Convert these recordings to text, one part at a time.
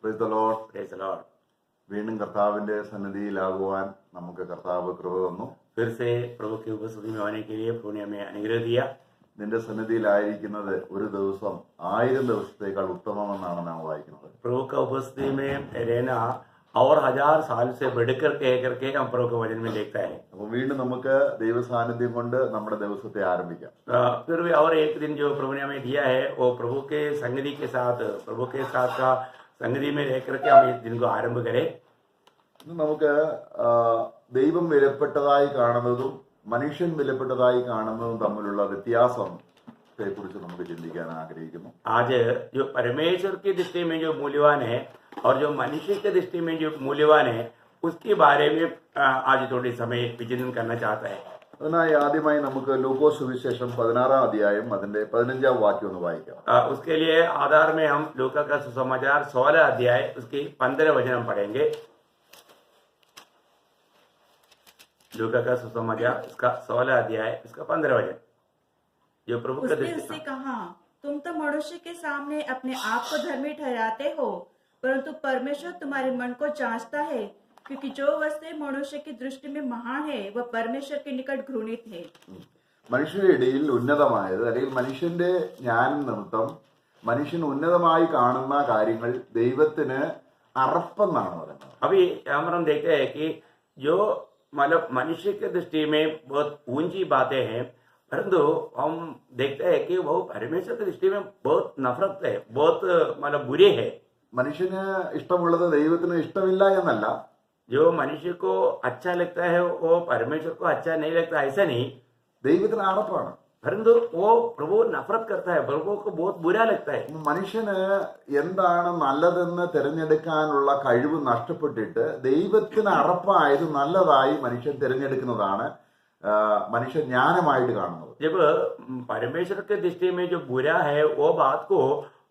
Praise the Lord. Praise the Lord. വീണ്ടും കർത്താവിന്റെ സന്നിധിയിലാകുവാൻ നമുക്ക് കർത്താവ് കൃപ തന്നു. फिर से प्रभु की उपस्थिति में आने के लिए प्रभु ने हमें अनुग्रह दिया. നിന്റെ സന്നിധിയിലായിരിക്കുന്നത് ഒരു ദിവസം 1000 ദിവസത്തേക്കാൾ ഉത്തമമെന്നാണ് നാം വായിക്കുന്നത്. प्रभु का उपस्थिति में रहना और 1000 साल से बढ़कर कह करके हम प्रभु के वचन में देखता है. അപ്പോൾ വീണ്ടും നമുക്ക് ദൈവ സാന്നിധ്യം കൊണ്ട് നമ്മുടെ ദിവസത്തെ ആരംഭിക്കാം. फिर भी और एक दिन जो प्रभु ने हमें दिया है वो प्रभु के संगति के साथ प्रभु के साथ का संगति में रह करके हम इस दिन को आरंभ करें. ഇന്ന് നമുക്ക് ദൈവം വിലപ്പെട്ടതായി കാണുന്നതും മനുഷ്യൻ വിലപ്പെട്ടതായി കാണുന്നതും തമ്മിലുള്ള വ്യത്യാസത്തെ കുറിച്ച് നമുക്ക് ചിന്തിക്കാൻ ആഗ്രഹിക്കുന്നു. आज जो परमेश्वर की दृष्टि में जो मूल्यवान है और जो मनुष्य की दृष्टि में जो मूल्यवान है उसके बारे में आज थोड़ी समय विचिंतन करना चाहता है. അതിനായി ആദ്യമായി നമുക്ക് ലൂക്കോസ് സുവിശേഷം 16-ാം അധ്യായം അതിന്റെ 15-ാം വാക്യം ഒന്ന് വായിക്കാം. उसके लिए आधार में हम लूका का सुसमाचार 16 अध्याय उसकी 15 वचन हम पढ़ेंगे. लूका का सुसमाचार उसका 16 अध्याय उसका 15 वचन. जो प्रभु का उसने उससे कहा, तुम तो मनुष्य के सामने अपने आप को धर्मी ठहराते हो, परंतु परमेश्वर तुम्हारे मन को जांचता है, क्योंकि जो वस्तु मनुष्य की दृष्टि में महान है वह परमेश्वर के निकट घृणित है. മനുഷ്യരുടെ ഇടയിൽ ഉന്നതമായത് അല്ലെങ്കിൽ മനുഷ്യന്റെ ജ്ഞാനം നിമിത്തം മനുഷ്യൻ ഉന്നതമായി കാണുന്ന കാര്യങ്ങൾ ദൈവത്തിന് അറപ്പെന്നാണ് പറയുന്നത്. अभी हम देखते हैं कि जो मतलब मनुष्य की दृष्टि में बहुत ऊंची बातें हैं, परंतु हम देखते हैं कि वो परमेश्वर की दृष्टि में बहुत नफरत है, बहुत मतलब बुरे है. മനുഷ്യന് ഇഷ്ടമുള്ളത് ദൈവത്തിന് ഇഷ്ടമില്ല എന്നല്ല, जो मनुष्य को अच्छा लगता है वो परमेश्वर को अच्छा नहीं लगता ऐसा नहीं, ദൈവത്തിന് അറപ്പാണ്. परंतु वो प्रभु नफरत करता है, प्रभु को बहुत बुरा लगता है. മനുഷ്യന് എന്താണ് നല്ലതെന്ന് തിരഞ്ഞെടുക്കാനുള്ള കഴിവ് നഷ്ടപ്പെട്ടിട്ട് ദൈവത്തിന് അറപ്പായത് നല്ലതായി മനുഷ്യൻ തിരഞ്ഞെടുക്കുന്നതാണ് മനുഷ്യൻ ജ്ഞാനമായിട്ട് കാണുന്നത്. जब परमेश्वर के दृष्टि में जो बुरा है वो बात को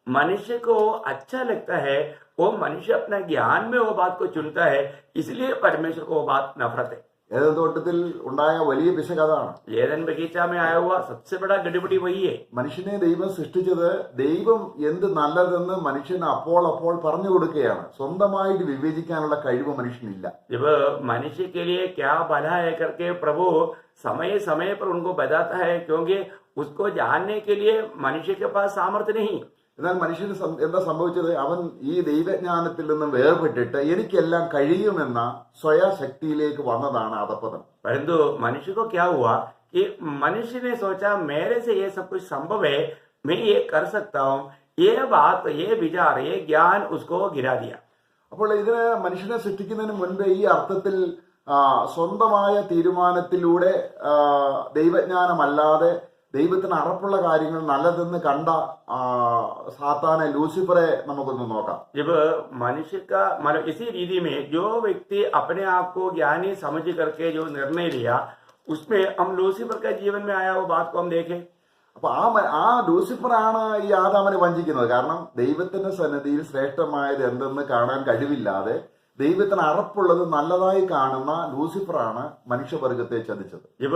मनुष्य को अच्छा लगता है, वो मनुष्य अपना ज्ञान में वो बात को चुनता है, इसलिए परमेश्वर को वो बात नफरत है. ഏതൻ തോട്ടത്തിൽ ഉണ്ടായ വലിയ പിശക് അതാണ്. ഏദൻ बगीचा में आया हुआ सबसे बड़ा गड़बड़ी वही है. മനുഷ്യനെ ദൈവം സൃഷ്ടിച്ചത് ദൈവം എന്ത് നല്ലതെന്ന് മനുഷ്യന് അപ്പോൾ പറഞ്ഞു കൊടുക്കുകയാണ്. സ്വന്തമായിട്ട് വിവേചിക്കാനുള്ള കഴിവ് മനുഷ്യനില്ല. जब मनुष्य के लिए क्या भला है करके प्रभु समय समय पर उनको बताता है, क्योंकि उसको जानने के लिए मनुष्य के पास सामर्थ्य नहीं. എന്നാൽ മനുഷ്യന് എന്താ സംഭവിച്ചത്? അവൻ ഈ ദൈവജ്ഞാനത്തിൽ നിന്നും വേർപെട്ടിട്ട് എനിക്കെല്ലാം കഴിയുമെന്ന സ്വയശക്തിയിലേക്ക് വന്നതാണ് അധപ്പതനം. परंतु मनुष्य को क्या हुआ कि मनुष्य ने सोचा मेरे से ये सब कुछ संभव है, मैं ये कर सकता हूँ, ये बात ये विचार ये ज्ञान उसको गिरा दिया. അപ്പോൾ ഇതിന് മനുഷ്യനെ സൃഷ്ടിക്കുന്നതിന് മുൻപ് ഈ അർത്ഥത്തിൽ സ്വന്തമായ തീരുമാനത്തിലൂടെ ദൈവജ്ഞാനമല്ലാതെ ദൈവത്തിന് അറപ്പുള്ള കാര്യങ്ങൾ നല്ലതെന്ന് കണ്ട സാത്താനെ ലൂസിഫറെ നമുക്കൊന്ന് നോക്കാം. जब मनुष्य का मतलब इसी रीति में जो व्यक्ति अपने आप को ज्ञानी समझ करके जो निर्णय लिया, उसमें हम लूसीफर का जीवन में आया वो बात को हम देखें. അപ്പൊ ആ ലൂസിഫറാണ് ഈ ആദാമിനെ വഞ്ചിക്കുന്നത്. കാരണം ദൈവത്തിന്റെ സന്നിധിയിൽ ശ്രേഷ്ഠമായത് എന്തെന്ന് കാണാൻ കഴിവില്ലാതെ ദൈവത്തിന് അറപ്പുള്ളത് നല്ലതായി കാണുന്ന ലൂസിഫറാണ് മനുഷ്യവർഗത്തെ ചതിച്ചത്. जब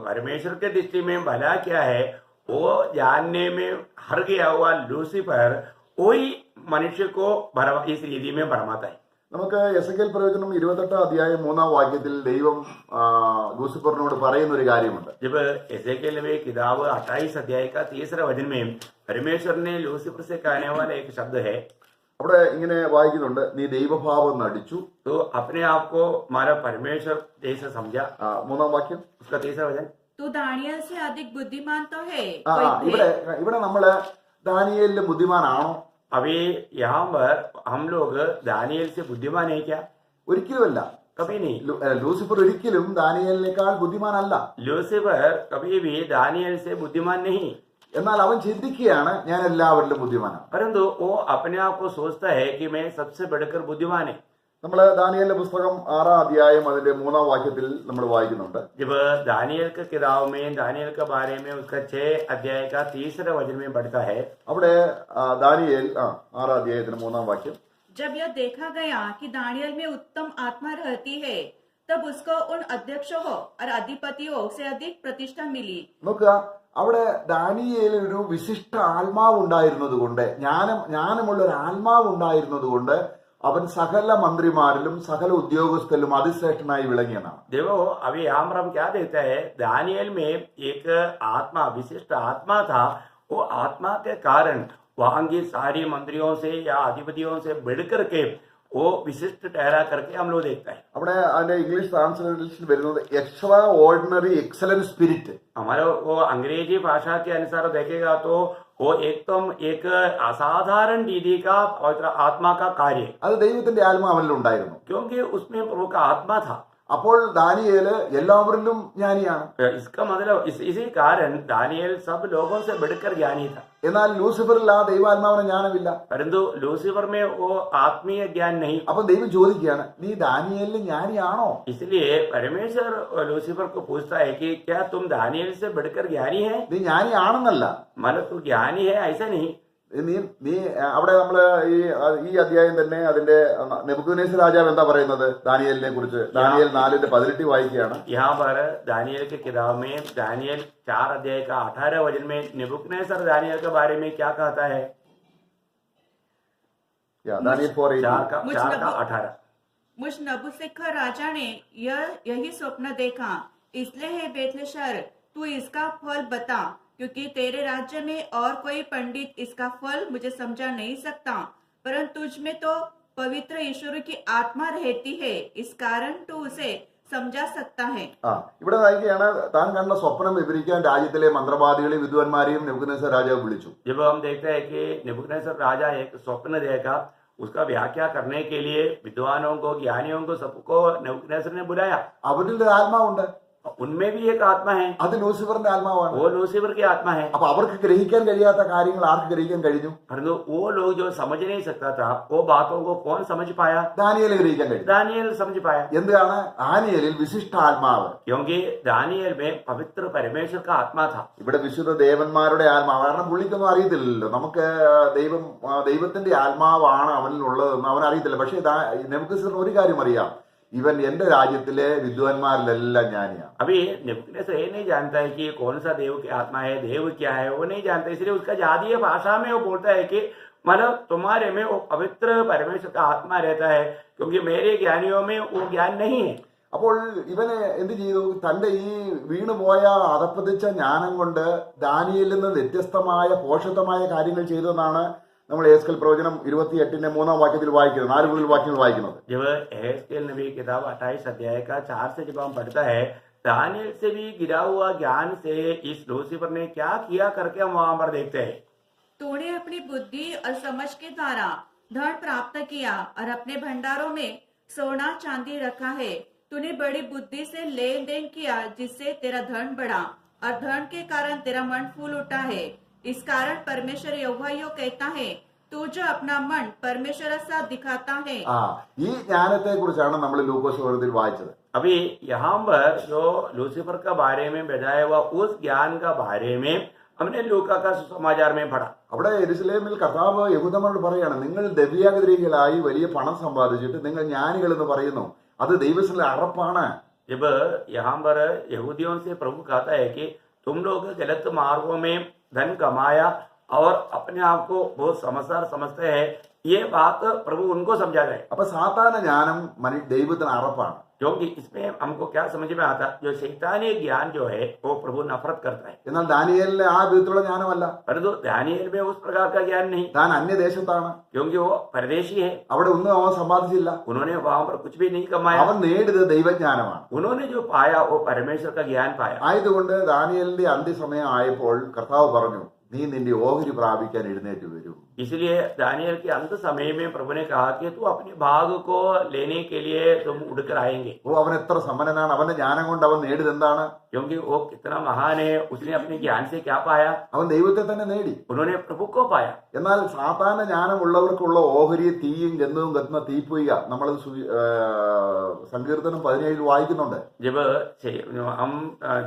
परमेश्वर के दृष्टि में भला क्या है वो जानने में हार गया हुआ लूसीफर वही मनुष्य को इस रीति में भरमाता है. നമുക്ക് എസെക്കിയേൽ പ്രവചനം 28-ാം അധ്യായം 3-ാം വാക്യത്തിൽ ദൈവം ലൂസിഫറിനോട് പറയുന്ന ഒരു കാര്യമുണ്ട്. जब एसेकियेल में किताब 28 अध्याय का 3रा वचन में परमेश्वर ने लूसीफर से कहने वाला एक शब्द है. അവിടെ ഇങ്ങനെ വായിക്കുന്നുണ്ട്, നീ ദൈവഭാവം നടിച്ചു. तो अपने आप को हमारा परमेश्वर जैसा समझा. 3-ാം വാക്യം उसका 3रा वचन, तू दानियल से अधिक बुद्धिमान तो है. ഇവിടെ നമ്മള് ദാനിയേലിന്റെ ബുദ്ധിമാനാണോ? अभी यहाँ पर हम लोग दानियल से बुद्धिमान है क्या? ഒരിക്കലുമല്ല. कभी नहीं. ലൂസിഫർ ഒരിക്കലും ദാനിയേലിനേക്കാൾ ബുദ്ധിമാനല്ല. लूसीफर कभी भी दानियल से बुद्धिमान नहीं. എന്നാൽ അവൻ ചിന്തിക്കുകയാണ് ഞാൻ എല്ലാവരിലും ബുദ്ധിമാനാണ്. परंतु वो अपने आप को सोचता है कि मैं सबसे बढ़कर बुद्धिमान है. നമ്മൾ ദാനിയേലിന്റെ പുസ്തകം 6-ാം അധ്യായം അതിന്റെ 3-ാം വാക്യത്തിൽ നമ്മൾ വായിക്കുന്നുണ്ട്. जब दानियल के किताब में दानियल के बारे में उसका 6 अध्याय का 3रा वचन में बढ़ता है. അവിടെ ദാനിയേൽ 6-ാം അധ്യായത്തിന് 3-ാം വാക്യം, जब यह देखा गया कि दानियल में उत्तम आत्मा रहती है, तब उसको उन अध्यक्षों और अधिपतियों से अधिक प्रतिष्ठा मिली. നോക്കുക, അവിടെ ദാനിയേലിൽ ഒരു വിശിഷ്ട ആത്മാവ് ഉണ്ടായിരുന്നത് കൊണ്ട്, ജ്ഞാനമുള്ള ഒരു ആത്മാവ് ഉണ്ടായിരുന്നത് കൊണ്ട് അവൻ സകല മന്ത്രിമാരിലും സകല ഉദ്യോഗസ്ഥരിലും അതിശ്രേഷ്ഠനായി വിളങ്ങിയെന്നാണ്. देखो अभी यहाँ पर हम क्या देखते हैं, दानियल में एक आत्मा, विशिष्ट आत्मा था। वो आत्मा के कारण वहां की सारी मंत्रियों से या अधिपतियों से बढ़कर के वो विशिष्ट ठहरा करके हम लोग देखते हैं। അവിടെ അതിന്റെ ഇംഗ്ലീഷ് ട്രാൻസ്ലേഷൻ വരുന്നത് എക്സ്ട്രാ ഓർഡിനറി എക്സലന്റ് സ്പിരിറ്റ്. हमारे वो अंग्रेजी भाषा के अनुसार देखेगा तो वो एकदम एक असाधारण रीति का पवित्र आत्मा का कार्य, അത് ദൈവത്തിന്റെ ആത്മാവ് അവനിൽ ഉണ്ടായിരുന്നു. क्योंकि उसमें प्रभु का आत्मा था। അപ്പോൾ ദാനിയേല് എല്ലാവരിലും ജ്ഞാനിയാണ്. इसका मतलब इसी कारण दानियल सब लोगों से बढ़कर ज्ञानी था। എന്നാൽ ലൂസിഫറിൽ ആ ദൈവാത്മാവിന് ജ്ഞാനമില്ല. परंतु लूसीफर में वो आत्मीय ज्ञान नहीं। അപ്പൊ ദൈവം ചോദിക്കുകയാണ്, നീ ദാനിയേലിന് ജ്ഞാനിയാണോ? इसलिए परमेश्वर लूसीफर को पूछता है कि क्या तुम दानियल से बढ़कर ज्ञानी है? നീ ജ്ഞാനിയാണെന്നല്ല, मतलब तू ज्ञानी है ऐसा नहीं। നീ അവിടെ നമ്മള് ഈ അധ്യായം തന്നെ അതിന്റെ നെബൂഖദ്നേസർ രാജാവ് എന്താ പറയുന്നത് ദാനിയേലിനെ കുറിച്ച്? ദാനിയേൽ 4:18 വായിക്കുകയാണ്. यहाँ पर दानियल की किताब में दानियल 4 अध्याय का 18 वचन में नेबूखदनेस्सर दानियल के बारे में क्या कहता है? ദാനിയേൽ 4:18. 4 का 18। मुझ नबूकदनेस्सर राजा ने यही स्वप्न देखा, इसलिए है बेतलशर तू इसका फल बता, क्योंकि तेरे राज्य में और कोई पंडित इसका फल मुझे समझा नहीं सकता, परंतु तुझ में तो पवित्र ईश्वर की आत्मा रहती है, इस कारण तू उसे समझा सकता है. ഇവിടെ വായിക്കുകയാണ്, താൻ കണ്ട സ്വപ്നം വിവരിക്കാൻ രാജ്യത്തിലെ മന്ത്രവാദികളെയും വിദ്വാൻമാരെയും നെബൂഖദ്നേസർ രാജാവ് വിളിച്ചു. जब हम देखते हैं कि नेबूखदनेस्सर राजा एक स्वप्न देखा, उसका व्याख्या करने के लिए विद्वानों को, ज्ञानियों को, सबको नेबूखदनेस्सर ने बुलाया। അവരിൽ ഒരു ആത്മാവുണ്ട്, उनमें भी एक आत्मा है, അത് ലൂസിഫറിന്റെ ആത്മാവാണ്. वो लूसीफर की आत्मा है। അപ്പൊ അവർക്ക് ഗ്രഹിക്കാൻ കഴിയാത്ത കാര്യങ്ങൾ ആർക്ക് ഗ്രഹിക്കാൻ കഴിഞ്ഞു? परंतु वो लोग जो समझ नहीं सकता था, वो बातों को कौन समझ पाया? ദാനിയേലിന് ഗ്രഹിക്കാൻ കഴിഞ്ഞു. दानियल समझ पाया, എന്താണ്? ദാനിയേലിൽ വിശിഷ്ട ആത്മാവ്. क्योंकि दानियल में पवित्र परमेश्वर का आत्मा था। ഇവിടെ വിശുദ്ധ ദേവന്മാരുടെ ആത്മാവ്. കാരണം പുള്ളിക്കൊന്നും അറിയത്തില്ലല്ലോ, നമുക്ക് ദൈവത്തിന്റെ ആത്മാവാണ് അവനിൽ ഉള്ളതെന്ന് അവൻ അറിയത്തില്ല. പക്ഷേ നെബൂഖദ്നേസറിന് ഒരു കാര്യം അറിയാം, ഇവൻ എന്റെ രാജ്യത്തിലെ വിദ്വാൻമാരിലെല്ലാം ജ്ഞാനിയാണ്. अभी नेबूखदनेस्सर ये नहीं जानता है कि कौन सा देव की आत्मा है, देव क्या है, वो नहीं जानता। इसलिए उसका जातीय भाषा में वो बोलता है कि मतलब तुम्हारे में वो पवित्र परमेश्वर का आत्मा रहता है, क्योंकि मेरे ज्ञानियों में वो ज्ञान नहीं है। അപ്പോൾ ഇവന് എന്ത് ചെയ്തു? തന്റെ ഈ വീണുപോയ അതപ്പതിച്ച ജ്ഞാനം കൊണ്ട് ദാനിയേലിൽ നിന്ന് വ്യത്യസ്തമായ പോഷകമായ കാര്യങ്ങൾ ചെയ്തതെന്നാണ് നമ്മൾ എഹെസ്കേൽ പ്രവചനം 28-3 വാക്യത്തിൽ വായിക്കുന്നത്, 4 മുതൽ വാക്യങ്ങൾ വായിക്കുന്നത്. जब एहेजकेल नबी की किताब 28 अध्याय का 4 से जब हम पढ़ता है, दानियल से भी गिरा हुआ ज्ञान से इस लूसीफर ने क्या किया करके हम वहां पर देखते हैं। तूने अपनी बुद्धि और समझ के द्वारा धन प्राप्त किया और अपने भंडारों में सोना चांदी रखा है। तूने बड़ी बुद्धि से लेन देन किया, जिससे तेरा धन बढ़ा और धन के कारण तेरा मन फूल उठा है। इस कारण परमेश्वर यहोवा यूं कहता है, तू जो अपना मन परमेश्वर सा दिखाता है. ഈ ജ്ഞാനത്തെ കുറിച്ചാണ് നമ്മൾ ലൂക്കോസ് സുവിശേഷത്തിൽ വായിച്ചത്. अभी यहाँ पर जो लूसीफर का बारे में बताया हुआ उस ज्ञान का बारे में हमने लूका का सुसमाचार में पढ़ा। അവിടെ യെരുശലേമിൽ കർത്താവ് യഹൂദന്മാരോട് പറയാണ്, നിങ്ങൾ ദിവ്യാഗ്രഹികളായി വലിയ പണം സമ്പാദിച്ചിട്ട് നിങ്ങൾ ജ്ഞാനികൾ എന്ന് പറയുന്നു, അത് ദൈവത്തിലെ അറപ്പാണ്. जब यहाँ पर यहूदियों से प्रभु कहता है कि तुम लोग गलत मार्गों में धन कमाया और अपने आप को बहुत समझदार समझते हैं, ये बात प्रभु उनको समझा रहे। അപ്പൊ സാധാരണ ജ്ഞാനം ദൈവത്തിന് അറപ്പാണ്. क्योंकि इसमें हमको क्या समझ में आता, जो शैतानी ज्ञान जो है वो प्रभु नफरत करता है। എന്നാൽ ദാനിയേലിന് ആ വിധത്തിലുള്ള ജ്ഞാനമല്ല. परंतु दानियल में उस प्रकार का ज्ञान नहीं, താൻ അന്യദേശത്താണ്, क्योंकि वो परदेशी है, അവിടെ ഒന്നും അവൻ സമ്പാദിച്ചില്ല. उन्होंने वहां पर कुछ भी नहीं कमाया। അവൻ നേടിയത് ദൈവജ്ഞാനമാണ്. उन्होंने जो पाया वो परमेश्वर का ज्ञान पाया। ആയതുകൊണ്ട് ദാനിയേലിന്റെ അന്ത്യസമയം ആയപ്പോൾ കർത്താവ് പറഞ്ഞു, നീ നിന്റെ ഓഹരി പ്രാപിക്കാൻ എഴുന്നേറ്റ് വരൂ. इसलिए दानियल के अंत समय में प्रभु ने कहा कि तू अपने भाग को लेने के लिए तुम उड़कर आएंगे। അവൻ എത്ര സമ്പന്നനാണ്, അവന്റെ ജ്ഞാനം കൊണ്ട് അവൻ നേടിയത് എന്താണ്? क्योंकि वो कितना महान है, उसने अपने ज्ञान से क्या पाया? അവൻ ദൈവത്തെ തന്നെ നേടി. उन्होंने प्रभु को पाया। എന്നാൽ സാധാരണ ജ്ഞാനമുള്ളവർക്കുള്ള ഓഹരി തീയും ഗന്ധവും കത്തുന്ന തീപ്പൊയ്ക, നമ്മൾ സങ്കീർത്തനം 17 വായിക്കുന്നുണ്ട്. जब हम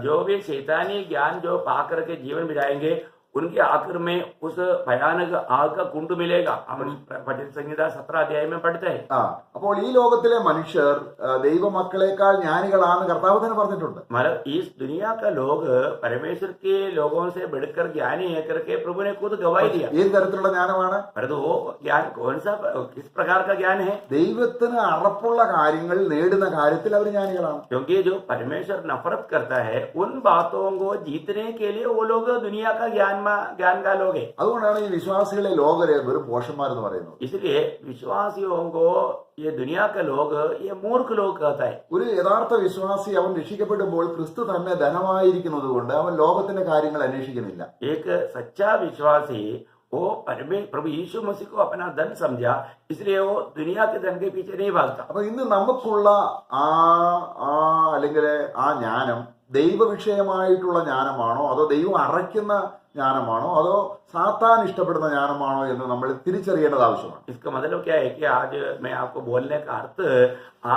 जो भी शैतानी ज्ञान जो पा करके जीवन बिताएंगे, उनके आखिर में उस भयानक आग का कुंड मिलेगा। हम भजन संहिता 17 अध्याय में पढ़ते हैं। ആ അപ്പോൾ ഈ ലോകത്തിലെ മനുഷ്യർ ദൈവമക്കളെക്കാൾ ജ്ഞാനികളാണെന്ന് കർത്താവ് തന്നെ പറഞ്ഞിട്ടുണ്ട്. मतलब इस दुनिया का लोग परमेश्वर के लोगों से बढ़कर ज्ञानी है करके प्रभु ने खुद गवाही दिया। ഏത് തരത്തിലുള്ള ജ്ഞാനമാണ്? परंतु वो ज्ञान कौन सा, किस प्रकार का ज्ञान है? ദൈവത്തിന് അറപ്പുള്ള കാര്യങ്ങൾ നേടുന്ന കാര്യത്തിൽ അവർ ജ്ഞാനികളാണ്. क्योंकि जो परमेश्वर नफरत करता है उन बातों को जीतने के लिए वो लोग दुनिया का ज्ञान का लोग है। അതുകൊണ്ടാണ് ഈ വിശ്വാസികളെ ലോകരെ വെറും പോഷന്മാരെന്ന് പറയുന്നത്. इसलिए विश्वासियों को ये दुनिया के लोग ये मूर्ख लोग कहता है। ഒരു യഥാർത്ഥ വിശ്വാസി അവൻ രക്ഷിക്കപ്പെടുമ്പോൾ ക്രിസ്തു തന്നെ ധനമായിരിക്കുന്നത് കൊണ്ട് അവൻ ലോകത്തിന്റെ കാര്യങ്ങൾ അന്വേഷിക്കുന്നില്ല. एक सच्चा विश्वासी वो प्रभु यीशु मसीह को अपना धन समझा, इसलिए वो दुनिया के धन के पीछे नहीं भागता। അപ്പൊ ഇന്ന് നമുക്കുള്ള അല്ലെങ്കിൽ ആ ജ്ഞാനം ദൈവവിഷയമായിട്ടുള്ള ജ്ഞാനമാണോ അതോ ദൈവം അറയ്ക്കുന്ന ജ്ഞാനമാണോ അതോ സാത്താൻ ഇഷ്ടപ്പെടുന്ന ജ്ഞാനമാണോ എന്ന് നമ്മൾ തിരിച്ചറിയേണ്ടത് ആവശ്യമാണ്. इसका मतलब क्या है कि आज मैं आपको बोलने का अर्थ,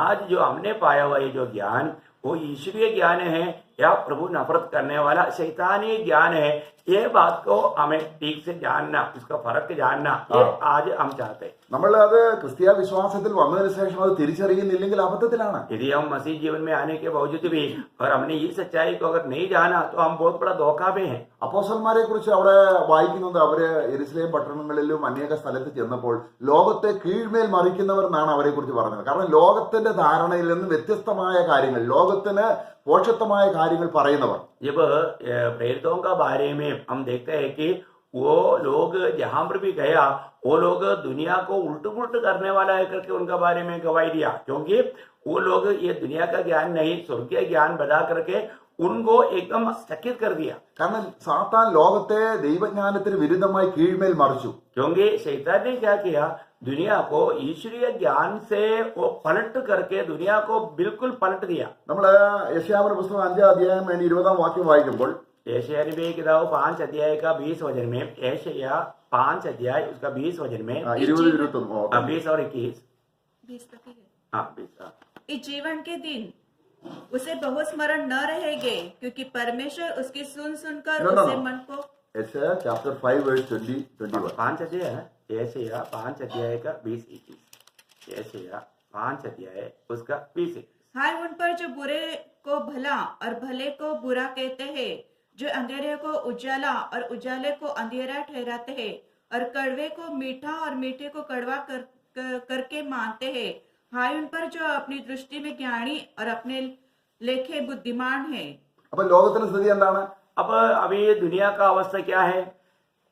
आज जो हमने पाया हुआ ये जो ज्ञान वो ईश्वरीय ज्ञान है या प्रभु नफरत करने वाला शैतानी ज्ञान है, ये बात को हमें ठीक से जानना, उसका फर्क जानना, ये आज हम चाहते हैं। നമ്മൾ അത് ക്രിസ്തീയ വിശ്വാസത്തിൽ വന്നതിന് ശേഷം അത് തിരിച്ചറിയുന്നില്ലെങ്കിൽ അബദ്ധത്തിലാണ്. यदि हम मसीह जीवन में आने के बावजूद भी और हमने ये सच्चाई को अगर नहीं जाना तो हम बहुत बड़ा धोखा में हैं। അപ്പോസ്തലന്മാരെ കുറിച്ച് അവിടെ വായിക്കുന്നത് അവര് യെരുശലേം പട്ടണങ്ങളിലും അനേക സ്ഥലത്ത് ചെന്നപ്പോൾ ലോകത്തെ കീഴ്മേൽ മറിക്കുന്നവർ എന്നാണ് അവരെ കുറിച്ച് പറഞ്ഞത്. കാരണം ലോകത്തിന്റെ ധാരണയിൽ നിന്ന് വ്യത്യസ്തമായ കാര്യങ്ങൾ, ലോകത്തിന് പോഷത്വമായ കാര്യങ്ങൾ പറയുന്നവർ. जब प्रेरितों का बारे में हम देखते हैं कि वो लोग जहां पर भी गया वो लोग दुनिया को उल्ट पुल्ट करने वाला है करके उनका बारे में गवाही दिया, क्योंकि वो लोग ये दुनिया का ज्ञान नहीं स्वर्गीय ज्ञान बता करके उनको एकदम चकित कर दिया। കാരണം സാത്താൻ ലോകത്തെ ദൈവജ്ഞാനത്തിന് വിരുദ്ധമായി കീഴ്മേൽ മറിച്ചു. क्योंकि शैतान ने क्या किया, दुनिया को ईश्वरीय ज्ञान से वो पलट करके दुनिया को बिल्कुल पलट दिया। നമ്മള് യെശയ്യാവിന്റെ പുസ്തകം 5 अध्याയം 20 വാക്യം വായിക്കുമ്പോൾ यशायाह नबी की किताब 5 अध्याय का 20 वचन में, यशायाह 5 अध्याय उसका 20 वचन में 20-21 20 और 21, 20 तक ही है। हाँ 20, हाँ। इस जीवन के दिन उसे बहुत स्मरण न रहेंगे, क्योंकि परमेश्वर उसकी सुनकर No. उसे मन को യെശയ്യാ chapter 5 verse 20-21. 5 अध्याय है, यशायाह 5 अध्याय का 20-21, यशायाह 5 अध्याय उसका 20-21। हाय उन पर जो बुरे को भला और भले को बुरा कहते हैं, जो अंधेरे को उजाला और उजाले को अंधेरा ठहराते हैं, और कड़वे को मीठा और मीठे को कड़वा करके मानते हैं। हाय उन पर जो अपनी दृष्टि में ज्ञानी और अपने लेखे बुद्धिमान है। അപ്പൊ ലോകത്തിന്റെ സ്ഥിതി എന്താണ്? अब अभी दुनिया का अवस्था क्या है?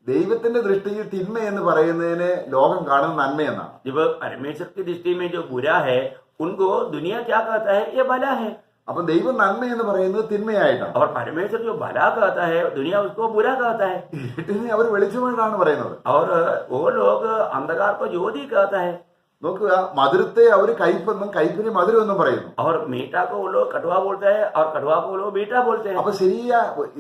ദൈവത്തിന്റെ ദൃഷ്ടിയിൽ തിന്മ എന്ന് പറയുന്നതിനെ ലോകം കാണുന്ന നന്മയെന്നാണ്. जब परमेश्वर की दृष्टि में जो बुरा है उनको दुनिया क्या कहता है, ये भला है। അപ്പൊ ദൈവം നന്മ എന്ന് പറയുന്നത് തിന്മയായിട്ടാണ്. और परमेश्वर जो भला कहता है दुनिया उसको बुरा कहता है। ഇരുട്ടിനെ അവർ വെളിച്ചമായിട്ടാണ് പറയുന്നത്. और वो लोग अंधकार को ज्योति कहता है। നോക്കുക, മധുരത്തെ അവർ കയ്പെന്നും കയ്പിനെ മധുരമെന്നും പറയുന്നു. और मीठा को वो लोग कटवा बोलते हैं और कटवा को वो लोग मीठा बोलते हैं। അപ്പൊ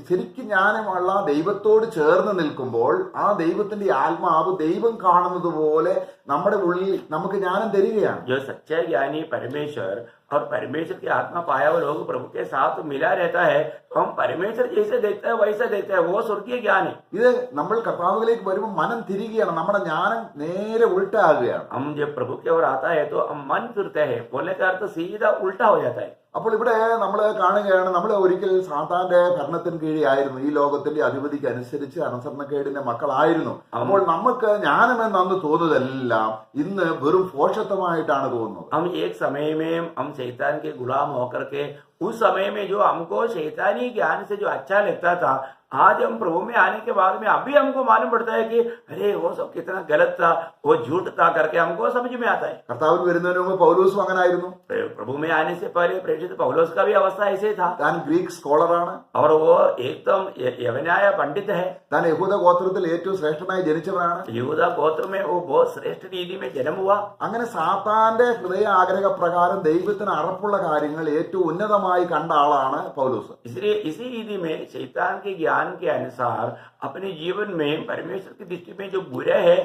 ശരിക്കും ജ്ഞാനമുള്ള ദൈവത്തോട് ചേർന്ന് നിൽക്കുമ്പോൾ ആ ദൈവത്തിന്റെ ആത്മാവ് ദൈവം കാണുന്നത് പോലെ നമ്മുടെ ഉള്ളിൽ നമുക്ക് ജ്ഞാനം തരികയാണ്. जो सच्चा ज्ञानी परमेश्वर और परमेश्वर की आत्मा पाया हुआ लोग प्रभु के साथ मिला रहता है, तो हम परमेश्वर जैसे देखते हैं वैसा देखते हैं, वो स्वर्गीय ज्ञान है। ഇത് നമ്മൾ കർത്താവിലേക്ക് വരുമ്പോൾ മനം തിരികെയാണ്, നമ്മുടെ ജ്ഞാനം നേരെ ഉൾട്ടാകുകയാണ്. हम जब प्रभु की ओर आता है तो हम मन फिरते हैं, बोलने का अर्थ सीधा उल्टा हो जाता है। അപ്പോൾ ഇവിടെ നമ്മൾ കാണുകയാണ്, നമ്മൾ ഒരിക്കൽ സാത്താന്റെ ഭരണത്തിന് കീഴിലായിരുന്നു, ഈ ലോകത്തിന്റെ അധിപതിക്ക് അനുസരിച്ച് അനുസരണക്കേടിന്റെ മക്കളായിരുന്നു. അപ്പോൾ നമുക്ക് ജ്ഞാനമെന്ന് അന്ന് തോന്നുന്നതെല്ലാം ഇന്ന് വെറും പോഷത്വമായിട്ടാണ് തോന്നുന്നത്. हम एक समय में हम शैतान के गुलाम होकर के उस समय में जो हमको शैतानी ज्ञान से जो अच्छा लगता था, आज हम प्रभु में आने के बाद में अभी हमको मालूम पड़ता है कि अरे वो सब कितना गलत था, वो झूठ था करके हमको समझ में आता है। കർത്താവിന് വരുന്നതിന് മുമ്പ് പൗലോസും അങ്ങനെ ആയിരുന്നു. प्रभु में आने से पहले प्रेषित पौलुस का भी अवस्था ऐसे था। താൻ ഗ്രീക്ക് സ്കോളറാണ്, और वो एकदम यवनाय पंडित है, താൻ യഹൂദ ഗോത്രത്തിൽ ഏറ്റവും ശ്രേഷ്ഠനായി ജനിച്ചവനാണ്. यहूदा गोत्र में वो बहुत श्रेष्ठ रीति में जन्म हुआ। അങ്ങനെ സാത്താന്റെ ഹൃദയ ആഗ്രഹ പ്രകാരം ദൈവത്തിന് അറപ്പുള്ള കാര്യങ്ങൾ ഏറ്റവും ഉന്നതമായി കണ്ട ആളാണ് പൗലോസ്. इसलिए इसी रीति में शैतान के ज्ञान के अनुसार अपने जीवन में परमेश्वर की दृष्टि में जो बुरा है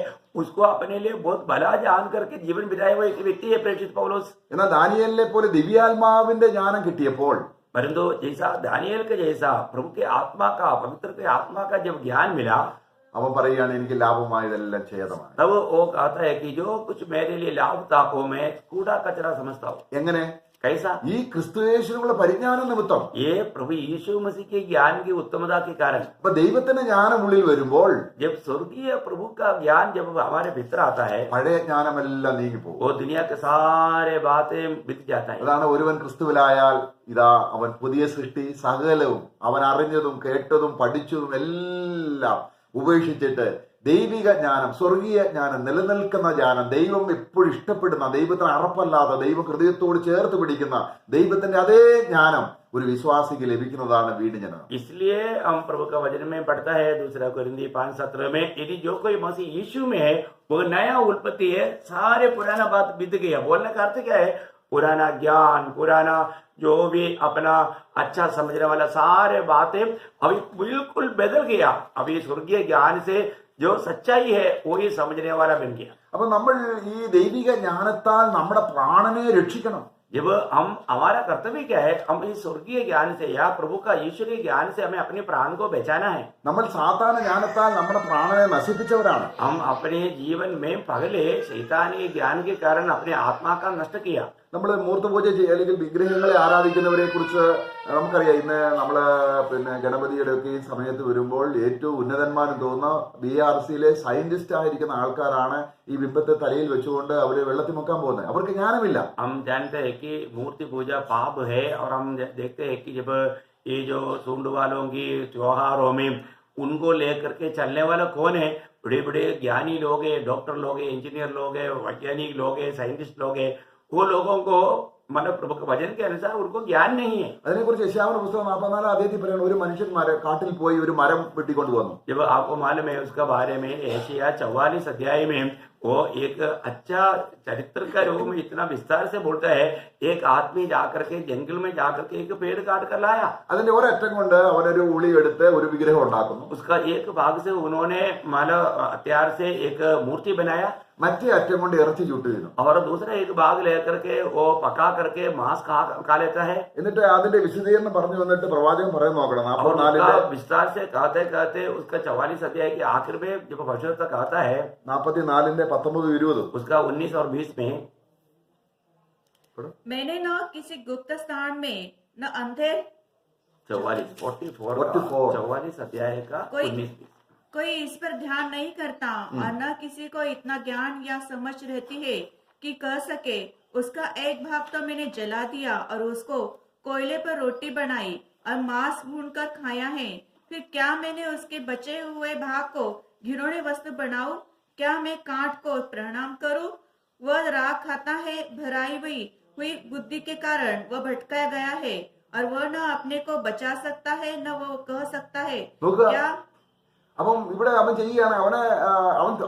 उसको अपने लिए बहुत भला जान करके जीवन बिताए हुए एक व्यक्ति है प्रेषित पौलुस। എന്നാൽ ദാനിയേലിനെ പോലെ ദിവ്യാത്മാവിന്റെ ജ്ഞാനം കിട്ടിയപ്പോൾ परंतु जैसा दानियल के जैसा प्रभु के आत्मा का, पवित्र के आत्मा का जब ज्ञान मिला, അവൻ പറയുകയാണ് എനിക്ക് ലാഭമായതെല്ലാം ഛേദമാണ്. तब वो कहता है कि जो कुछ मेरे लिए लाभ था वो मैं कूड़ा कचरा समझता हूँ. എങ്ങനെ? कैसा? ഈ ക്രിസ്തുയേശുവിനുള്ള പരിജ്ഞാന നിമിത്തം. ये प्रभु यीशु मसीह के ज्ञान की उत्तमता के कारण. അപ്പൊ ദൈവത്തിന്റെ ജ്ഞാനം ഉള്ളിൽ വരുമ്പോൾ जब स्वर्गीय प्रभु का ज्ञान जब हमारे भीतर आता है, പഴയ ജ്ഞാനമെല്ലാം നീങ്ങിപ്പോകും. वो दुनिया के सारे बातें बीत जाता है. അതാണ് ഒരുവൻ ക്രിസ്തുവിലായാൽ ഇതാ അവൻ പുതിയ സൃഷ്ടി, സകലവും അവൻ അറിഞ്ഞതും കേട്ടതും പഠിച്ചതും എല്ലാം ഉപേക്ഷിച്ചിട്ട് ദൈവിക ജ്ഞാനം, സ്വർഗീയ ജ്ഞാനം, നിലനിൽക്കുന്ന ജ്ഞാനം, ദൈവം എപ്പോഴും ഇഷ്ടപ്പെടുന്ന, ദൈവത്തിന് അറപ്പല്ലാതെ ദൈവം ഹൃദയത്തോട് ചേർത്ത് പിടിക്കുന്ന ദൈവത്തിന്റെ അതേ ജ്ഞാനം ഒരു വിശ്വാസിക്ക് ലഭിക്കുന്നതാണ് വീണ്ടുജനം. इसलिए हम प्रभु का वचन में पढ़ता है 2 कोरिन्थी 5:17 में, यदि जो कोई मसीह यीशु में है वो नया उत्पत्ति है, सारे पुराना बात बीत गया. बोलने का अर्थ क्या है? पुराना ज्ञान, पुराना जो भी अपना अच्छा समझने वाला सारे बातें अभी बिल्कुल बदल गया. अभी स्वर्गीय ज्ञान से जो सच्चाई है वही समझने वाला बन गया. അപ്പൊ നമ്മൾ ഈ ദൈവിക ജ്ഞാനത്താൽ നമ്മുടെ പ്രാണനെ രക്ഷിക്കണം. जब हम, हमारा कर्तव्य क्या है? हम इस स्वर्गीय ज्ञान से या प्रभु का ईश्वरीय ज्ञान से हमें अपने प्राण को बचाना है. നമ്മൾ സാധാരണ ജ്ഞാനത്താൽ നമ്മുടെ പ്രാണനെ നശിപ്പിച്ചവരാണ്. हम अपने जीवन में पहले शैतानी ज्ञान के कारण अपने आत्मा का नष्ट किया. നമ്മൾ മൂർത്തപൂജ അല്ലെങ്കിൽ വിഗ്രഹങ്ങളെ ആരാധിക്കുന്നവരെ കുറിച്ച് നമുക്കറിയാം. ഇന്ന് നമ്മള് ഗണപതിയുടെ ഒക്കെ ഈ സമയത്ത് വരുമ്പോൾ ഏറ്റവും ഉന്നതന്മാരും തോന്നുന്ന BRCയിലെ സയന്റിസ്റ്റ് ആയിരിക്കുന്ന ആൾക്കാരാണ് ഈ ബിംബത്തെ തലയിൽ വെച്ചുകൊണ്ട് അവര് വെള്ളത്തിൽ മുക്കാൻ പോകുന്നത്. അവർക്ക് ജ്ഞാനമില്ല. हम जानते हैं कि मूर्ति पूजा पाप है, और हम देखते हैं कि जब ये जो सूंड वालों की त्योहारों में उनको लेकर के चलने वाला कौन है? बड़े बड़े ज्ञानी लोग हैं, डॉक्टर लोग हैं, इंजीनियर लोग हैं, वैज्ञानिक लोग हैं, साइंटिस्ट लोग हैं. वो लोगों को मतलब प्रभु के वचन के अनुसार उनको ज्ञान नहीं है. അതിനെക്കുറിച്ച് യശയ്യാവിന്റെ പുസ്തകം 44 അധ്യായത്തിൽ പറയുന്നത് ഒരു മനുഷ്യൻ കാട്ടിൽ പോയി ഒരു മരം വെട്ടിക്കൊണ്ട് വന്നു. जब आपको मालूम है उसका बारे में, एशिया 44 अध्याय में वो एक अच्छा चरित्र का रूप में इतना विस्तार से बोलता है. एक आदमी जाकर के जंगल में जाकर के एक पेड़ काट कर लाया. അതിന്റെ ഒരറ്റം കൊണ്ട് അവനൊരു ഉളി എടുത്ത് ഒരു വിഗ്രഹം ഉണ്ടാക്കുന്നു. उसका एक भाग से उन्होंने मानव हथियार से एक मूर्ति बनाया, മറ്റേ അറ്റം കൊണ്ട് ഇറച്ചി ചുട്ടു തിന്നു. और दूसरा एक भाग लेकर के वो पका करके मांस खा लेता है. എന്നിട്ട് അതിന്റെ വിശദീകരണം പറഞ്ഞു വന്നിട്ട് പ്രവാചകൻ പറയാൻ നോക്കണം. और 44 उसका विस्तार से कहते कहते उसका 44 अध्याय के आखिर में जब भविष्य कहता है, 44 19-20 उसका 19 और 20 में, मैंने न किसी गुप्त स्थान में न अंधेर 44 अध्याय का कोई 19-20. कोई इस पर ध्यान नहीं करता और न किसी को इतना ज्ञान या समझ रहती है कि कह सके उसका एक भाग तो मैंने जला दिया और उसको कोयले पर रोटी बनाई और मांस भूनकर खाया है. फिर क्या मैंने उसके बचे हुए भाग को घिनौने वस्तु बनाऊं? क्या मैं काठ को प्रणाम करूं? वह राख खाता है, भराई हुई बुद्धि के कारण वह भटकाया गया है और वह न अपने को बचा सकता है न वह कह सकता है क्या. അപ്പം ഇവിടെ അവൻ ചെയ്യുകയാണ്,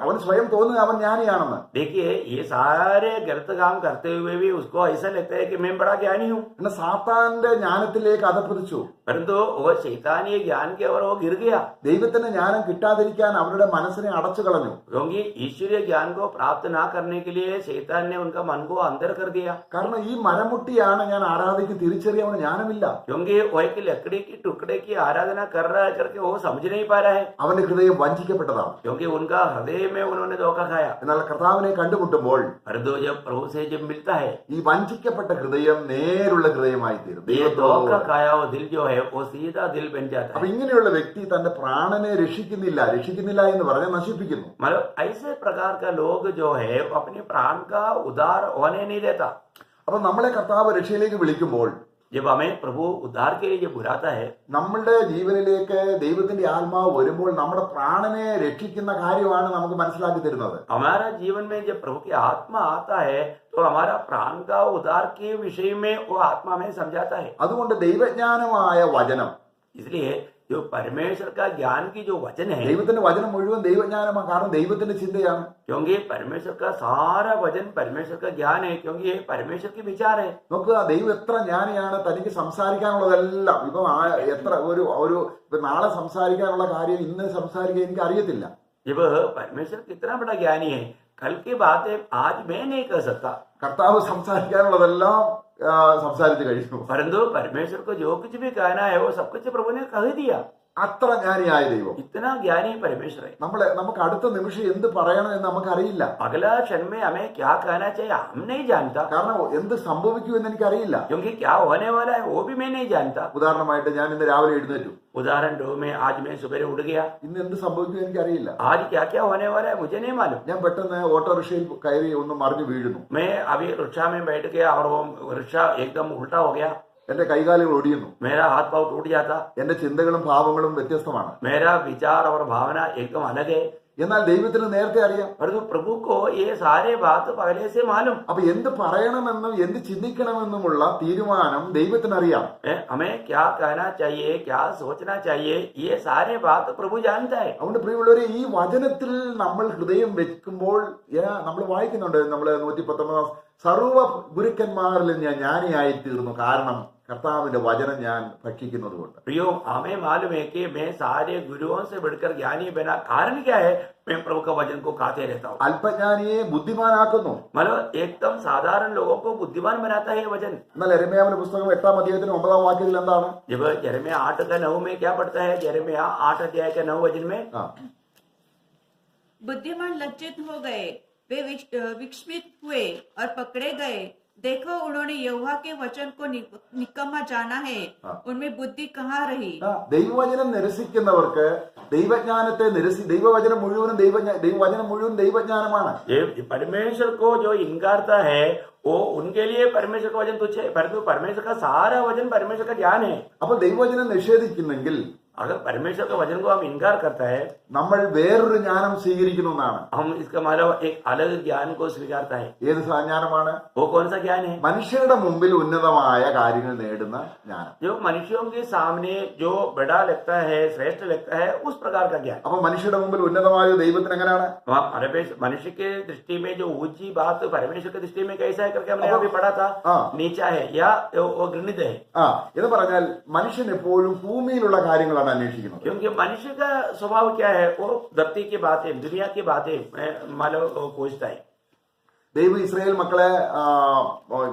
അവൻ സ്വയം തോന്നുക അവൻ ജ്ഞാനിയാണെന്ന്. देखिए ये सारे गलत काम करते हुए भी उसको ऐसा लगता है कि मैं बड़ा ज्ञानी हूँ. പിന്നെ സാത്താന്റെ ജ്ഞാനത്തിലേക്ക് അധപ്പതിച്ചു. परंतु वो शैतानी ज्ञान के और वो गिर गया, ദൈവത്തിന്റെ ജ്ഞാനം കിട്ടാതിരിക്കാൻ അവരുടെ മനസ്സിനെ അടച്ചു കളഞ്ഞു. क्योंकि ईश्वरीय ज्ञान को प्राप्त ना करने के लिए शैतान ने उनका मन को अंदर कर दिया. കാരണം ഈ മരമുട്ടിയാണ് ഞാൻ ആരാധിക്കും തിരിച്ചറിയാൻ അവന് ജ്ഞാനമില്ല. क्योंकि वो एक लकड़ी की टुकड़े की आराधना कर रहा है करके वो समझ नहीं पा रहा है, അവന്റെ ഹൃദയം വഞ്ചിക്കപ്പെട്ടതാണ്. क्योंकि उनका हृदय में उन्होंने धोखा खाया. എന്നാൽ കർത്താവിനെ കണ്ടുമുട്ടുമ്പോൾ परंतु जब प्रभु से जब मिलता है, ഈ വഞ്ചിക്കപ്പെട്ട ഹൃദയം നേരുള്ള ഹൃദയമായി തീരും. ये धोखा खाया वो दिल जो है वो सीधा दिल बन जाता അപ്പൊ है. ഇങ്ങനെയുള്ള വ്യക്തി തന്റെ പ്രാണനെ രക്ഷിക്കുന്നില്ല എന്ന് പറഞ്ഞാൽ നശിപ്പിക്കുന്നു. मतलब ऐसे प्रकार का लोग जो है वो अपने प्राण का उद्धार होने नहीं देता. അപ്പൊ നമ്മളെ കർത്താവ് രക്ഷയിലേക്ക് വിളിക്കുമ്പോൾ जब हमें प्रभु उद्धार के लिए बुलाता है, നമ്മളുടെ ജീവനിലേക്ക് ദൈവത്തിന്റെ ആത്മാവ് വരുമ്പോൾ നമ്മുടെ പ്രാണനെ രക്ഷിക്കുന്ന കാര്യമാണ് നമുക്ക് മനസ്സിലാക്കി തരുന്നത്. हमारा जीवन में जब प्रभु की आत्मा आता है तो हमारा प्राण का उद्धार के विषय में वो आत्मा में समझाता है. അതുകൊണ്ട് ദൈവജ്ഞാനമായ വചനം, इसलिए जो परमेश्वर का ज्ञान की जो वचन है, ദൈവത്തിന്റെ വചനം മുഴുവൻ ദൈവജ്ഞാനമാണ്. കാരണം ദൈവത്തിന്റെ ചിന്തയാണ്. क्योंकि परमेश्वर का सारा वचन परमेश्वर का ज्ञान है, क्योंकि ये परमेश्वर के विचार है. നോക്കുക, ദൈവം എത്ര ജ്ഞാനിയാണ്. തനിക്ക് സംസാരിക്കാനുള്ളതെല്ലാം ഇപ്പൊ എത്ര ഒരു നാളെ സംസാരിക്കാനുള്ള കാര്യം ഇന്ന് സംസാരിക്കാൻ എനിക്ക് അറിയത്തില്ല. जब परमेश्वर कितना बड़ा ज्ञानी है, कल की बातें आज मैं नहीं कर सकता, കർത്താവ് സംസാരിക്കാനുള്ളതെല്ലാം സംസാരിച്ചു കഴിഞ്ഞു. परंतु परमेश्वर को जो कुछ भी कहना है वो सब कुछ प्रभु ने कह दिया. അത്ര ജ്ഞാനിയായ ദൈവം इतना ज्ञानी परमेश्वर है. നമുക്ക് അടുത്ത നിമിഷം എന്ത് പറയണം എന്ന് നമുക്കറിയില്ല. अगला क्षण में हमें क्या कहना चाहिए हम नहीं जानता, കാരണം എന്ത് സംഭവിക്കുമെന്ന് എനിക്കറിയില്ല. क्योंकि क्या होने वाला है वो भी मैं नहीं जानता. ഉദാഹരണമായിട്ട് ഞാൻ ഇന്ന് രാവിലെ എഴുന്നേറ്റു. उदाहरण दो में आज मैं सुबह उठ गया, ഇന്ന് എന്ത് സംഭവിക്കും എനിക്കറിയില്ല. आज क्या क्या होने वाला है मुझे नहीं मालूम. ഞാൻ പെട്ടെന്ന് ഓട്ടോറിക്ഷയിൽ കയറി ഒന്ന് മറിഞ്ഞു വീഴുന്നു. मैं अभी रिक्शा में बैठ गया और वो रिक्शा एकदम उल्टा हो गया, എന്റെ കൈകാലുകൾ ഒടിയുന്നു. मेरा हाथ पाँव टूट जाता, എന്റെ ചിന്തകളും ഭാവങ്ങളും വ്യത്യസ്തമാണ്. मेरा विचार और भावना एकदम अलग है. എന്നാൽ ദൈവത്തിന് നേരത്തെ അറിയാം. परंतु प्रभु को ये सारे बात पहले से मालूम. അപ്പൊ എന്ത് പറയണമെന്നും എന്ത് ചിന്തിക്കണമെന്നുമുള്ള തീരുമാനം ദൈവത്തിനറിയാം. हमें क्या कहना चाहिए, क्या सोचना चाहिए, ये सारे बात प्रभु जानता है. അതുകൊണ്ട് പ്രിയമുള്ളവരെ, ഈ വചനത്തിൽ നമ്മൾ ഹൃദയം വെക്കുമ്പോൾ നമ്മൾ വായിക്കുന്നുണ്ട്, നമ്മൾ 119 സർവ്വ ഗുരുക്കന്മാരിലും ഞാൻ ജ്ഞാനിയായി തീർന്നു, കാരണം കർത്താവിന്റെ വചനം ഞാൻ ഭക്ഷിക്കുന്നത് കൊണ്ട്. प्रियो, हमें मालूम है कि मैं सारे गुरुओं से बढ़कर ज्ञानी बना. कारण क्या है? मैं प्रभु का वचन को खाते रहता हूँ. അല്പജ്ഞാനിയെ ബുദ്ധിമാനാക്കുന്നു. मतलब एकदम साधारण लोगों को बुद्धिमान बनाता है वचन. എന്നാൽ യെരമ്യാവിന്റെ പുസ്തകം 8-ാം അധ്യായത്തിന് 9-ാം വാക്യത്തിൽ എന്താണ്? जब यिर्मयाह 8:9 में क्या पढ़ता है? यिर्मयाह 8 अध्याय के 9 वचन में, बुद्धिमान लज्जित हो गए, वे विस्मित हुए और पकड़े गए. देखो, उन्होंने यहोवा के वचन को निकम्मा जाना है, उनमें बुद्धि कहाँ रही. ദൈവവചനം നിരസിക്കുന്നവർക്ക് ദൈവജ്ഞാനത്തെ ദൈവവചനം മുഴുവനും ദൈവവചനം മുഴുവൻ ദൈവജ്ഞാനമാണ്. परमेश्वर को जो इनकारता है वो उनके लिए परमेश्वर का वचन तुच्छ है, परंतु परमेश्वर का सारा वचन परमेश्वर का ज्ञान है. അപ്പോൾ ദൈവവചനം നിഷേധിക്കുന്നെങ്കിൽ अगर परमेश्वर का वचन को हम इनकार करता है, നമ്മൾ വേറൊരു ജ്ഞാനം സ്വീകരിക്കുന്നു എന്നാണ്. हम इसका मतलब एक अलग ज्ञान को स्वीकारता है. ഏത് ജ്ഞാനമാണ്? वो कौन सा ज्ञान है? മനുഷ്യരുടെ മുമ്പിൽ ഉന്നതമായ കാര്യങ്ങൾ നേടുന്ന ജ്ഞാനം. जो मनुष्यों के सामने जो बड़ा लगता है, श्रेष्ठ लगता है, उस प्रकार का ज्ञान. അപ്പൊ मनुഷ്യരുടെ മുമ്പിൽ ഉന്നതമായ ദൈവത്തിന് എങ്ങനെയാണ്? मनुष्य के दृष्टि में जो ऊंची बात परमेश्वर की दृष्टि में कैसा है करके हमने अभी पढ़ा था, नीचा है या वो घृणित है. എന്ന് പറഞ്ഞാൽ മനുഷ്യൻ എപ്പോഴും ഭൂമിയിലുള്ള കാര്യങ്ങളാണ് അന്വേഷിക്കുന്നത്. क्योंकि मनुष्य का स्वभाव क्या है? वो धरती की बातें, दुनिया की बातें मानो खोजता है. ദൈവം ഇസ്രായേൽ മക്കളെ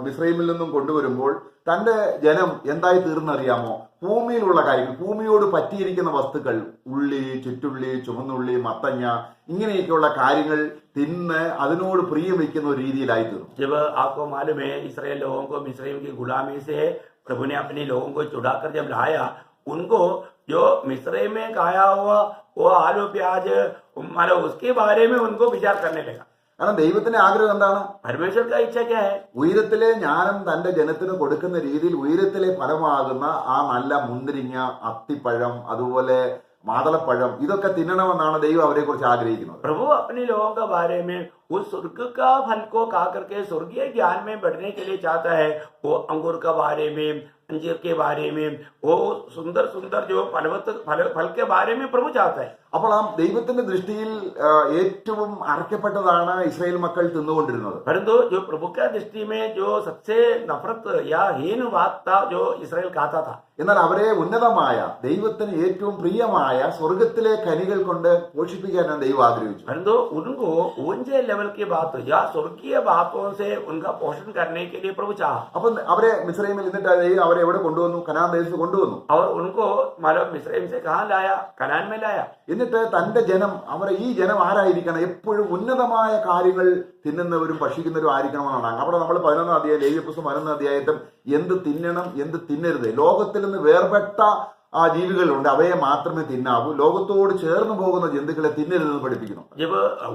മിസ്രൈമിൽ നിന്നും കൊണ്ടുവരുമ്പോൾ തന്റെ ജനം എന്തായി തീർന്നറിയാമോ? ഭൂമിയിലുള്ള കാര്യങ്ങൾ, ഭൂമിയോട് പറ്റിയിരിക്കുന്ന വസ്തുക്കൾ, ഉള്ളി, ചുറ്റുള്ളി, ചുവന്നുള്ളി, മത്തങ്ങ, ഇങ്ങനെയൊക്കെയുള്ള കാര്യങ്ങൾ തിന്ന് അതിനോട് പ്രിയം വയ്ക്കുന്ന ഒരു രീതിയിലായി തീർന്നു. जब आपको मालूम है इसराइल लोगों को मिस्रैम की गुलामी से प्रभु ने अपने लोगों को छुड़ाकर जब लाया, उनको जो मिस्रैम में खाया हुआ वो आलू प्याज मतलब उसके बारे में उनको विचार करने लगा. കാരണം ദൈവത്തിന്റെ ആഗ്രഹം എന്താണ്? परमेश्वर का इच्छा क्या है? ഉയരത്തിലെ ജ്ഞാനം തന്റെ ജനത്തിന് കൊടുക്കുന്ന രീതിയിൽ ഉയരത്തിലെ ഫലമാകുന്ന ആ നല്ല മുന്തിരിങ്ങ, അത്തിപ്പഴം, അതുപോലെ മാതളപ്പഴം, ഇതൊക്കെ തിന്നണമെന്നാണ് ദൈവം അവരെ കുറിച്ച് ആഗ്രഹിക്കുന്നത്. प्रभु अपने लोगों के बारे में उस स्वर्ग का फल को खा करके स्वर्गीय ज्ञान में बढ़ने के लिए चाहता है. वो अंगूर के बारे में, अंजीर के बारे में, वो सुंदर सुंदर जो फल के बारे में प्रभु चाहता है. അപ്പോൾ ആ ദൈവത്തിന്റെ ദൃഷ്ടിയിൽ ഏറ്റവും അർഹപ്പെട്ടതാണ് ഇസ്രായേൽ മക്കൾ തിന്നുകൊണ്ടിരുന്നത്. परंतु जो प्रभु का दृष्टि में जो सबसे नफरत या हीन बात था जो इसराइल खाता था. എന്നാൽ അവരെ ഉന്നതമായ ദൈവത്തിന് ഏറ്റവും പ്രിയമായ സ്വർഗത്തിലെ കനികൾ കൊണ്ട് പോഷിപ്പിക്കാനാണ് ദൈവം ആഗ്രഹിച്ചു. परंतु उनको ऊंचे लेवल की बात या स्वर्गीय बातों से उनका पोषण करने के लिए प्रभु चाहा. അപ്പൊ അവരെ മിസ്രൈമിൽ എന്നിട്ട് ദൈവം അവരെ എവിടെ കൊണ്ടുവന്നു? കനാൻ ദേശത്ത് കൊണ്ടുവന്നു. और उनको मतलब मिस्रैम से कहाँ लाया? कनान में लाया. എന്നിട്ട് തന്റെ ജനം, അവരെ ഈ ജനം ആരായിരിക്കണം? എപ്പോഴും ഉന്നതമായ കാര്യങ്ങൾ തിന്നുന്നവരും ഭക്ഷിക്കുന്നവരും ആയിരിക്കണമെന്നാണ്. അവിടെ നമ്മൾ 11-ാം അധ്യായം, ലേവ്യ പുസ്തകം 11-ാം അധ്യായത്തിൽ എന്ത് തിന്നണം, എന്ത് തിന്നരുത്, ലോകത്തിൽ നിന്ന് വേർപെട്ട ആ ജീവികളുണ്ട്, അവയെ മാത്രമേ തിന്നാവൂ, ലോകത്തോട് ചേർന്ന് പോകുന്ന ജന്തുക്കളെ തിന്നരുതെന്ന് പഠിപ്പിക്കുന്നു. जब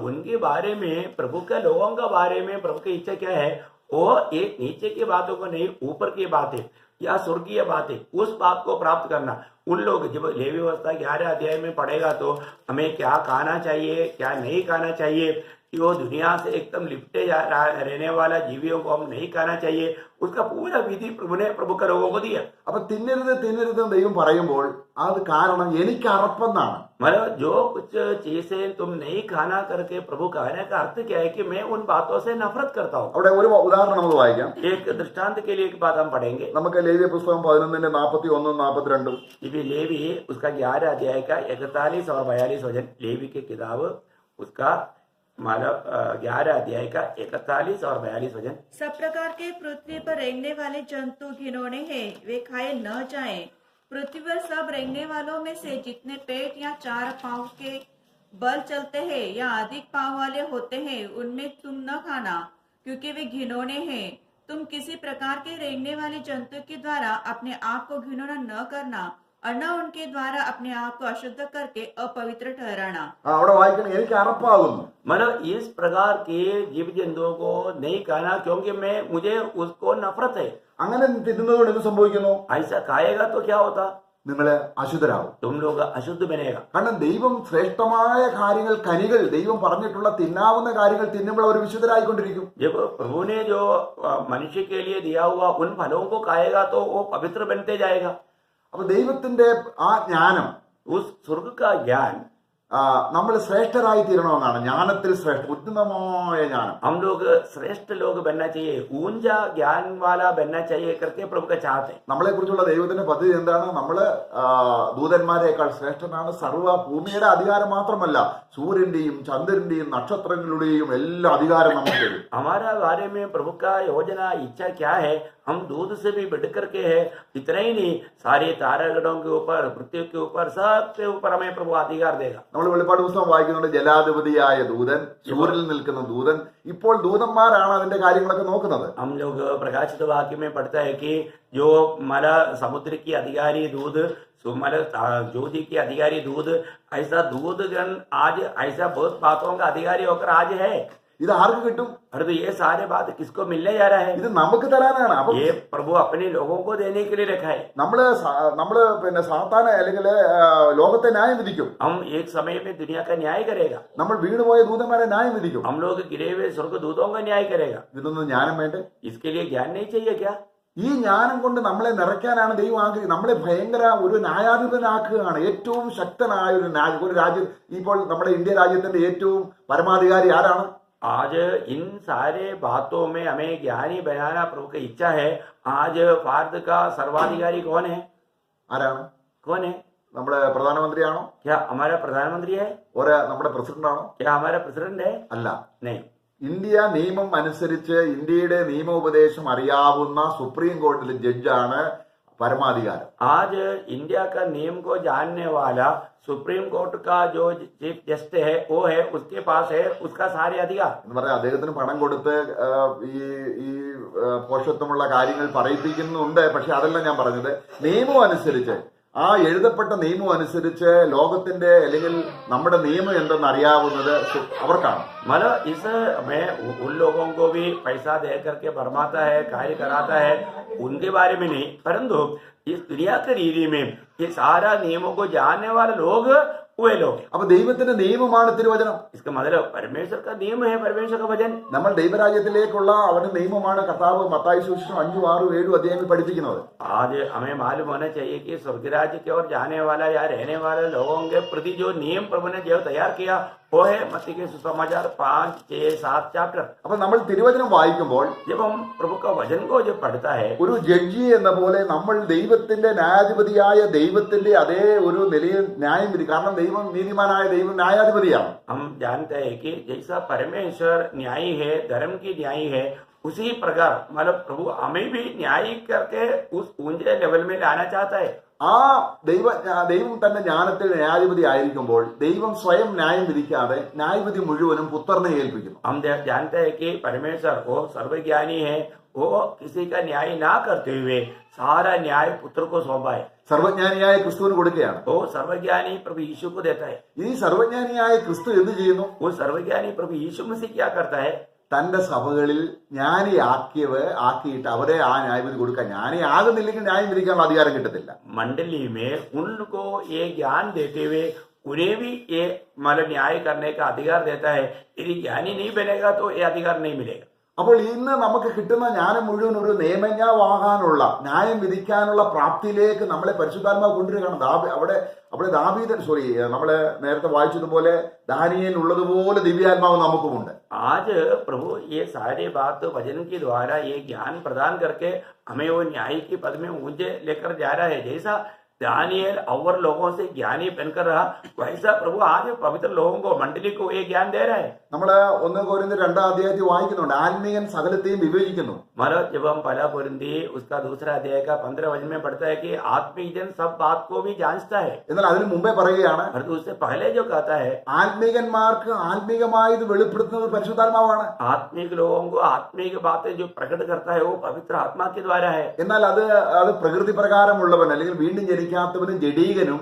उनके बारे में प्रभु के लोगों के बारे में प्रभु की इच्छा क्या है? वो एक नीचे की बातों को नहीं, ऊपर की बातें या स्वर्गीय बातें, उस बात को प्राप्त करना. उन लोग जब लेवी व्यवस्था 11 अध्याय में पढ़ेगा तो हमें क्या खाना चाहिए, क्या नहीं खाना चाहिए, कि वो दुनिया से एकदम लिपटे रहने वाला जीवियों को हम नहीं खाना चाहिए, उसका पूरा विधि प्रभु के लोगों को दिया. അപ്പൊ തിന്നരുത് തിന്നരുത് ദൈവം പറയുമ്പോൾ അത് കാരണം എനിക്ക് അറപ്പെന്നാണ്. मतलब जो कुछ चीजें तुम नहीं खाना करके प्रभु कहने का अर्थ क्या है? कि मैं उन बातों से नफरत करता हूँ. അവിടെ ഒരു उदाहरण നമുക്ക് വായിക്കാം. एक दृष्टांत के लिए एक बात हम पढ़ेंगे. നമുക്ക് ലേവ്യ പുസ്തകം 11-ന്റെ 41-42. ये लेवी उसका 11 अध्याय का 41 और 42 वचन, लेवी की किताब उसका मतलब 11 अध्याय का 41 और 42 वचन। सब प्रकार के पृथ्वी पर रेंगने वाले जंतु घिनौने हैं, वे खाए न जाएं। पृथ्वी पर सब रेंगने वालों में से जितने पेट या 4 पांव के बल चलते हैं या अधिक पांव वाले होते हैं, उनमें तुम न खाना, क्योंकि वे घिनौने हैं। तुम किसी प्रकार के रेंगने वाले जंतु के द्वारा अपने आप को घिनौना न करना और न उनके द्वारा अपने आप को अशुद्ध करके अपवित्र ठहराना। അവിടെ വായിക്കണം, എനിക്ക് അറപ്പാകുന്നു. मतलब इस प्रकार के जीव जंतुओं को नहीं खाना, क्योंकि मुझे उसको नफरत है। അങ്ങനെ തിന്നുന്നതുകൊണ്ട് എന്ത് സംഭവിക്കുന്നു? ऐसा खाएगा तो क्या होता? നിങ്ങൾ അശുദ്ധരാകും. तुम लोग अशुद्ध बनेगा। കാരണം ദൈവം ശ്രേഷ്ഠമായ കാര്യങ്ങൾ, കനികൾ, ദൈവം പറഞ്ഞിട്ടുള്ള തിന്നാവുന്ന കാര്യങ്ങൾ തിന്നുമ്പോൾ അവർ വിശുദ്ധരായിക്കൊണ്ടിരിക്കും. जब प्रभु ने जो मनुष्य के लिए दिया हुआ उन फलों को खाएगा तो वो पवित्र बनते जाएगा। അപ്പൊ ദൈവത്തിന്റെ ആ ജ്ഞാനം, उस स्वर्ग का ज्ञान നമ്മൾ ശ്രേഷ്ഠരായി തീരണമെന്നാണ്. ജ്ഞാനത്തിൽ ശ്രേഷ്ഠ, ഉന്നതമായ ജ്ഞാനം. हम लोग श्रेष्ठ लोग बनना चाहिए, ऊंचा ज्ञान वाला बनना चाहिए करके प्रभु का चाहते हैं। നമ്മളെ കുറിച്ചുള്ള ദൈവത്തിന്റെ പദ്ധതി എന്താണ്? നമ്മള് ദൂതന്മാരെക്കാൾ ശ്രേഷ്ഠനാണ്. സർവ്വ ഭൂമിയുടെ അധികാരം മാത്രമല്ല, സൂര്യന്റെയും ചന്ദ്രന്റെയും നക്ഷത്രങ്ങളുടെയും എല്ലാ അധികാരം നമുക്ക് തരും. हमारा बारे में प्रभु का योजना इच्छा क्या है? हम दूध से भी बढ़ करके है। इतना ही नहीं, सारे तारागणों के ऊपर, पृथ्वी के ऊपर, सबके ऊपर हमें प्रभु अधिकार देगा। നമ്മൾ വെളിപ്പാട് പുസ്തകം വായിക്കുന്നുണ്ട്, ജലാധിപതിയായ ദൂതൻ, സൂര്യനിൽ നിൽക്കുന്ന ദൂതൻ. ഇപ്പോൾ ദൂതന്മാരാണ് അതിന്റെ കാര്യങ്ങളൊക്കെ നോക്കുന്നത്. हम लोग प्रकाशित वाक्य में पढ़ता है कि जो माला समुद्र की अधिकारी दूध, ज्योति की अधिकारी दूध, ऐसा दूध गण आज ऐसा बहुत बातों का अधिकारी होकर आज है। ഇത് ആർക്ക് കിട്ടും? अरे तो ये सारे बात किसको मिलने जा रहा है? ഇത് നമുക്ക് തരാനാണ്. അപ്പൊ ये प्रभु अपने लोगों को देने के लिए रखा है। നമ്മള് പിന്നെ സാത്താനെ അല്ലെങ്കിൽ ലോകത്തെ ന്യായം വിധിക്കും. हम एक समय में दुनिया का न्याय करेगा। നമ്മൾ വീണുപോയ ദൂതന്മാരെ ന്യായം വിധിക്കും. हम लोग गिरे हुए स्वर्गदूतों का न्याय करेगा। ഇതൊന്നും ജ്ഞാനം വേണ്ടേ? इसके लिए ज्ञान नहीं चाहिए क्या? ഈ ജ്ഞാനം കൊണ്ട് നമ്മളെ നിറയ്ക്കാനാണ് ദൈവം ആഗ്രഹിക്കുന്നത്. നമ്മളെ ഭയങ്കര ഒരു ന്യായാധിപനാക്കുകയാണ്. ഏറ്റവും ശക്തനായ ഒരു രാജ്യം. ഇപ്പോൾ നമ്മുടെ ഇന്ത്യ രാജ്യത്തിന്റെ ഏറ്റവും പരമാധികാരി ആരാണ്? आज इन सारे बातों में हमें ज्ञानी बनाना प्रभु की इच्छा है। आज भारत का सर्वाधिकारी कौन है? ആരാണ്? कौन है? നമ്മുടെ പ്രധാനമന്ത്രിയാണോ? क्या हमारा प्रधानमंत्री है? നമ്മുടെ പ്രസിഡന്റ് ആണോ? क्या हमारा प्रेसिडेंट है? അല്ല. नहीं। ഇന്ത്യ നിയമം അനുസരിച്ച് ഇന്ത്യയുടെ നിയമോപദേശം അറിയാവുന്ന സുപ്രീം കോടതിയിലെ ജഡ്ജാണ് പരമാധികാരം. आज इंडिया का नियम को जानने वाला सुप्रीम कोर्ट का जो चीफ जस्टिस है वो है, उसके पास है उसका सारे अधिकार। എന്ന് പറയാം, അദ്ദേഹത്തിന് പണം കൊടുത്ത് ഈ പോഷത്വമുള്ള കാര്യങ്ങൾ പറയിപ്പിക്കുന്നുണ്ട്. പക്ഷെ അതല്ല ഞാൻ പറഞ്ഞത്. നിയമം അനുസരിച്ച്, ആ എഴുതപ്പെട്ട നിയമം അനുസരിച്ച് ലോകത്തിന്റെ അല്ലെങ്കിൽ നമ്മുടെ നിയമം എന്തെന്ന് അറിയാവുന്നത് അവർക്കാണ്. मतलब इस में उन लोगों को भी पैसा दे करके भरमाता है, कार्य कराता है, उनके बारे में नहीं, परंतु इस दुनिया की रीति में ये सारा नियमों को जानने वाले लोग वे लोग। അപ്പൊ ദൈവത്തിന്റെ നിയമമാണ് തിരുവചനം. इसका मतलब परमेश्वर का नियम है, परमेश्वर का वचन। നമ്മൾ ദൈവരാജ്യത്തിലേക്കുള്ള അവന്റെ നിയമമാണ് കർത്താവ് മത്തായി സുവിശേഷം 5, 6, 7 അധ്യായങ്ങൾ പഠിപ്പിക്കുന്നത്. आज हमें मालूम होना चाहिए कि स्वर्ग राज्य की ओर जाने वाला या रहने वाले लोगों के प्रति जो नियम प्रभु ने जो तैयार किया वो है मत्ती के सुसमाचार 5, 6, 7 चैप्टर। അപ്പൊ നമ്മൾ തിരുവചനം വായിക്കുമ്പോൾ जब हम प्रभु का वचन को जो पढ़ता है, ഒരു ജഡ്ജി എന്ന പോലെ നമ്മൾ ദൈവത്തിന്റെ ന്യായാധിപതിയായ ദൈവത്തിന്റെ അതേ ഒരു നിലയിൽ ന്യായം വിധി. കാരണം ദൈവം നീതിമാനായ ദൈവം ന്യായാധിപതിയാണ്. हम जानते हैं कि जैसा परमेश्वर न्यायी है, धर्म की न्यायी है, उसी प्रकार मतलब प्रभु हमें भी न्याय करके उस ऊंचे लेवल में लाना चाहता है। ആ ദൈവം തന്റെ ജ്ഞാനത്തിൽ ന്യായാധിപതി ആയിരിക്കുമ്പോൾ ദൈവം സ്വയം ന്യായം വിധിക്കാതെ ന്യായവിധി മുഴുവനും പുത്രനെ ഏൽപ്പിക്കുന്നു. हम जानते हैं कि परमेश्वर वो सर्वज्ञानी है, वो किसी का न्याय ना करते हुए सारा न्याय पुत्र को सौंपा है। സർവജ്ഞാനിയായ ക്രിസ്തുവിന് കൊടുക്കുകയാണ്. वो सर्वज्ञानी प्रभु यीशु को देता है। ഈ സർവജ്ഞാനിയായ ക്രിസ്തു എന്ത് ചെയ്യുന്നു? वो सर्वज्ञानी प्रभु यीशु मसीह क्या करता है? തന്റെ സഭകളിൽ ആക്കിയിട്ട് അവരെ ആ ന്യായവിധി കൊടുക്കാൻ. ജ്ഞാനി ആകുന്നില്ലെങ്കിൽ ന്യായം വിധിക്കാനുള്ള അധികാരം കിട്ടത്തില്ല. मंडली में उनको ये ज्ञान देते हुए उन्हें भी ये मतलब न्याय करने का अधिकार देता है। यदि ज्ञानी नहीं बनेगा तो ये अधिकार नहीं मिलेगा। അപ്പോൾ ഇന്ന് നമുക്ക് കിട്ടുന്ന ജ്ഞാനം മുഴുവൻ ഒരു നിയമജ്ഞാവാകാനുള്ള, ന്യായം വിധിക്കാനുള്ള പ്രാപ്തിയിലേക്ക് നമ്മളെ പരിശുദ്ധാത്മാവ് കൊണ്ടുവരികയാണ്. അവിടെ ദാവീദൻ നമ്മള് നേരത്തെ വായിച്ചതുപോലെ ദാനിയേൽ ഉള്ളതുപോലെ ദിവ്യാത്മാവ് നമുക്കുമുണ്ട്. आज प्रभु ये सारे बात वचन के द्वारा ये ज्ञान प्रदान करके हमें वो न्याय के पद में ऊंचे लेकर जा रहा है। जैसा दानियल और लोगों से ज्ञानी बनकर रहा, वैसा प्रभु आज पवित्र लोगों को, मंडली को ये ज्ञान दे रहा है। നമ്മള് 1 കൊരിന്ത്യർ 2-ാം അധ്യായത്തിൽ വായിക്കുന്നുണ്ട്, ആത്മീയൻ സകലത്തെയും വിവേചിക്കുന്നു. मतलब जब हम पहला कुरिन्थी उसका 2 अध्याय का 15 वचन में पढ़ता है कि आत्मिक जन सब बात को भी जानता है, എന്നാൽ അതിനു മുമ്പേ പറയുകയാണ്, परंतु उससे पहले जो कहता है ആത്മീകന്മാർക്ക് ആത്മീകമായത് വെളിപ്പെടുത്തുന്നത് പരിശുദ്ധാത്മാവാണ്. आत्मिक लोगों को आत्मिक बातें जो प्रकट करता है वो पवित्र आत्मा के द्वारा है। എന്നാൽ അത് പ്രകൃതി പ്രകാരമുള്ളവൻ അല്ലെങ്കിൽ വീണ്ടും ജനിക്കാത്തവനും ജഡീകനും